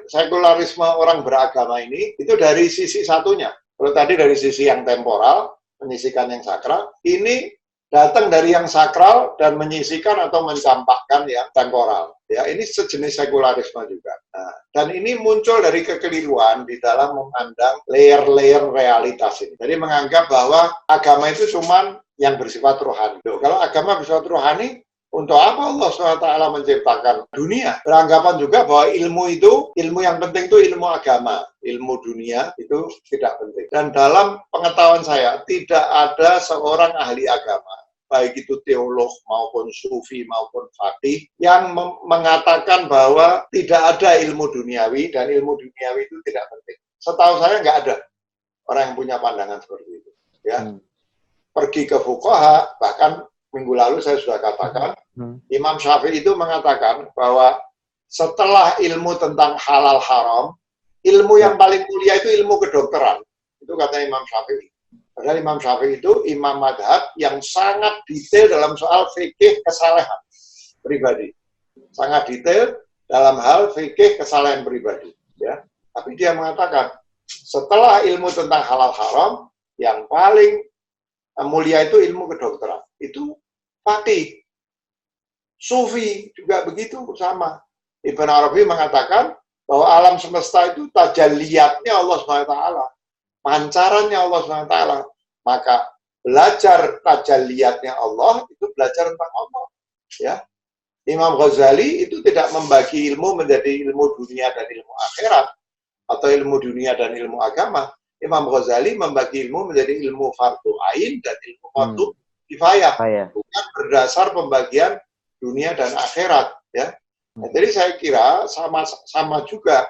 sekularisme orang beragama ini itu dari sisi satunya. Kalau tadi dari sisi yang temporal, menyisikan yang sakral, ini datang dari yang sakral dan menyisikan atau mencampakkan yang temporal. Ya, ini sejenis sekularisme juga. Nah, dan ini muncul dari kekeliruan di dalam memandang layer-layer realitas ini. Jadi menganggap bahwa agama itu cuma yang bersifat rohani. Kalau agama bersifat rohani, untuk apa Allah SWT menciptakan dunia? Beranggapan juga bahwa ilmu yang penting itu ilmu agama. Ilmu dunia itu tidak penting. Dan dalam pengetahuan saya, tidak ada seorang ahli agama, baik itu teolog maupun sufi maupun faqih, yang mengatakan bahwa tidak ada ilmu duniawi dan ilmu duniawi itu tidak penting. Setahu saya nggak ada orang yang punya pandangan seperti itu. Ya. Pergi ke fuqaha, bahkan minggu lalu saya sudah katakan, Imam Syafi'i itu mengatakan bahwa setelah ilmu tentang halal haram, ilmu yang paling mulia itu ilmu kedokteran. Itu kata Imam Syafi'i. Padahal Imam Syafi'i itu imam madhab yang sangat detail dalam soal fikih kesalehan pribadi. Sangat detail dalam hal fikih kesalehan pribadi. Ya. Tapi dia mengatakan, setelah ilmu tentang halal haram, yang paling mulia itu ilmu kedokteran. Itu faqih. Sufi juga begitu, sama. Ibn Arabi mengatakan bahwa alam semesta itu tajalliyatnya Allah SWT, pancarannya Allah SWT. Maka belajar tajalliyatnya Allah itu belajar tentang Allah. Ya. Imam Ghazali itu tidak membagi ilmu menjadi ilmu dunia dan ilmu akhirat, atau ilmu dunia dan ilmu agama. Imam Ghazali membagi ilmu menjadi ilmu fardu ain dan ilmu fardu kifayah, bukan berdasar pembagian dunia dan akhirat, ya. Nah, jadi saya kira sama juga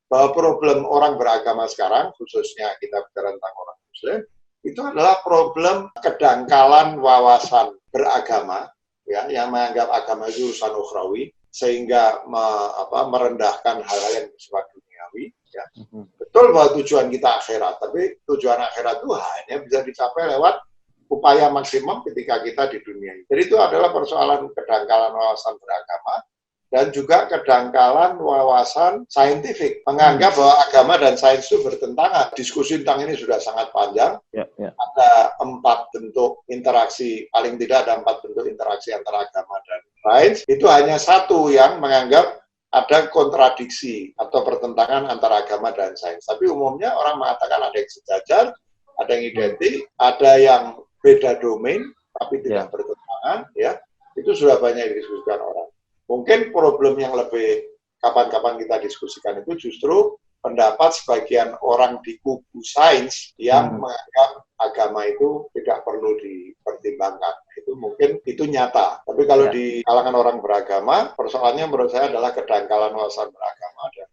bahwa problem orang beragama sekarang, khususnya kita bicara tentang orang Muslim, itu adalah problem kedangkalan wawasan beragama, ya, yang menganggap agama itu urusan ukhrawi, sehingga merendahkan hal-hal yang bersifat duniawi. Ya. Betul bahwa tujuan kita akhirat, tapi tujuan akhirat itu hanya bisa dicapai lewat upaya maksimum ketika kita di dunia. Jadi itu adalah persoalan kedangkalan wawasan beragama dan juga kedangkalan wawasan saintifik. Menganggap bahwa agama dan sains itu bertentangan. Diskusi tentang ini sudah sangat panjang. Ada 4 bentuk interaksi, paling tidak ada 4 bentuk interaksi antara agama dan sains. Itu hanya satu yang menganggap ada kontradiksi atau pertentangan antara agama dan sains. Tapi umumnya orang mengatakan ada yang sejajar, ada yang identik, ada yang beda domain, tapi tidak bertentangan, ya. Itu sudah banyak didiskusikan orang. Mungkin problem yang lebih kapan-kapan kita diskusikan itu justru pendapat sebagian orang di kubu sains yang menganggap agama itu tidak perlu dipertimbangkan. Itu mungkin itu nyata. Tapi kalau di kalangan orang beragama, persoalannya menurut saya adalah kedangkalan wawasan beragama dan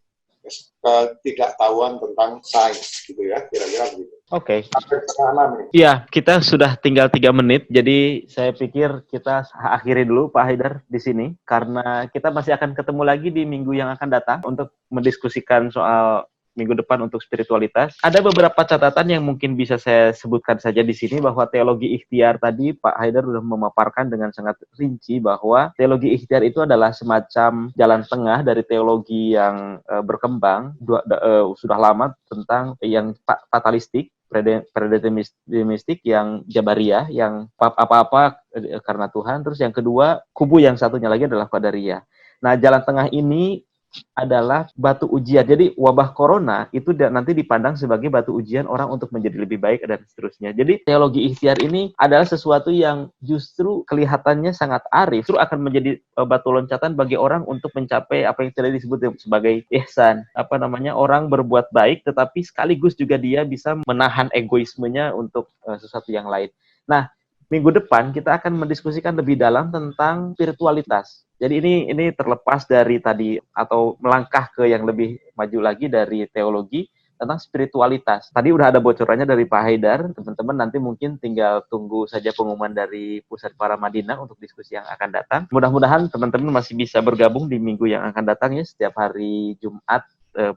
ketidaktahuan tentang sains, gitu ya, kira-kira begitu. Oke. Iya, kita sudah tinggal 3 menit, jadi saya pikir kita akhiri dulu Pak Haidar di sini, karena kita masih akan ketemu lagi di minggu yang akan datang untuk mendiskusikan soal minggu depan untuk spiritualitas. Ada beberapa catatan yang mungkin bisa saya sebutkan saja di sini, bahwa teologi ikhtiar tadi Pak Haidar sudah memaparkan dengan sangat rinci bahwa teologi ikhtiar itu adalah semacam jalan tengah dari teologi yang berkembang sudah lama, tentang yang fatalistik, predeterministik, yang jabariyah, yang apa-apa karena Tuhan. Terus yang kedua, kubu yang satunya lagi adalah qadariyah. Nah, jalan tengah ini adalah batu ujian. Jadi wabah corona itu nanti dipandang sebagai batu ujian orang untuk menjadi lebih baik dan seterusnya. Jadi teologi ikhtiar ini adalah sesuatu yang justru kelihatannya sangat arif, justru akan menjadi batu loncatan bagi orang untuk mencapai apa yang tadi disebut sebagai ihsan. Orang berbuat baik tetapi sekaligus juga dia bisa menahan egoismenya untuk sesuatu yang lain. Nah, minggu depan kita akan mendiskusikan lebih dalam tentang spiritualitas. Jadi ini terlepas dari tadi, atau melangkah ke yang lebih maju lagi dari teologi, tentang spiritualitas. Tadi udah ada bocorannya dari Pak Haidar, teman-teman nanti mungkin tinggal tunggu saja pengumuman dari Pusat Para Madinah untuk diskusi yang akan datang. Mudah-mudahan teman-teman masih bisa bergabung di minggu yang akan datang ya, setiap hari Jumat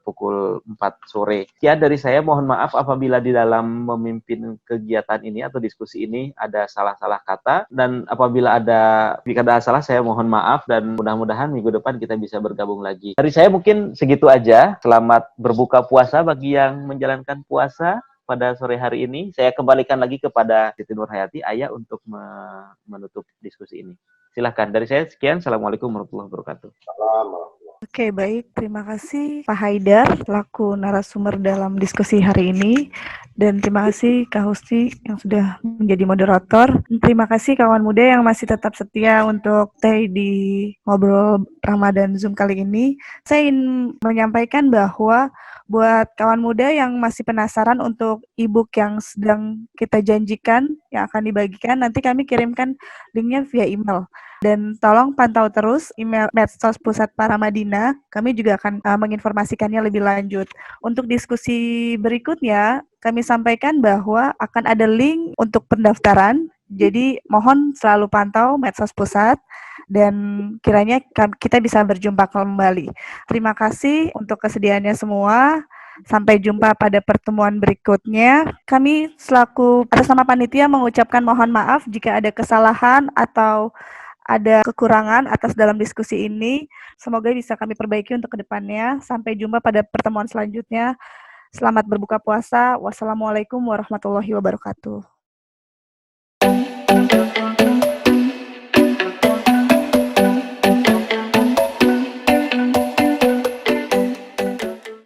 pukul 4 sore. Sekian dari saya, mohon maaf apabila di dalam memimpin kegiatan ini atau diskusi ini ada salah-salah kata, dan apabila jika ada salah saya mohon maaf, dan mudah-mudahan minggu depan kita bisa bergabung lagi. Dari saya mungkin segitu aja. Selamat berbuka puasa bagi yang menjalankan puasa pada sore hari ini. Saya kembalikan lagi kepada Siti Nurhayati, Ayah, untuk menutup diskusi ini. Silahkan. Dari saya sekian. Assalamualaikum warahmatullahi wabarakatuh. Oke, baik. Terima kasih Pak Haidar, selaku narasumber dalam diskusi hari ini. Dan terima kasih Kak Husni yang sudah menjadi moderator. Terima kasih kawan muda yang masih tetap setia untuk stay di Ngobrol Ramadan Zoom kali ini. Saya ingin menyampaikan bahwa buat kawan muda yang masih penasaran untuk e-book yang sedang kita janjikan, yang akan dibagikan, nanti kami kirimkan linknya via email. Dan tolong pantau terus email medsos Pusat Para Madinah. Kami juga akan menginformasikannya lebih lanjut. Untuk diskusi berikutnya, kami sampaikan bahwa akan ada link untuk pendaftaran. Jadi mohon selalu pantau medsos Pusat, dan kiranya kita bisa berjumpa kembali. Terima kasih untuk kesediaannya semua. Sampai jumpa pada pertemuan berikutnya. Kami selaku atas nama panitia mengucapkan mohon maaf jika ada kesalahan atau ada kekurangan atas dalam diskusi ini. Semoga bisa kami perbaiki untuk kedepannya. Sampai jumpa pada pertemuan selanjutnya. Selamat berbuka puasa. Wassalamualaikum warahmatullahi wabarakatuh.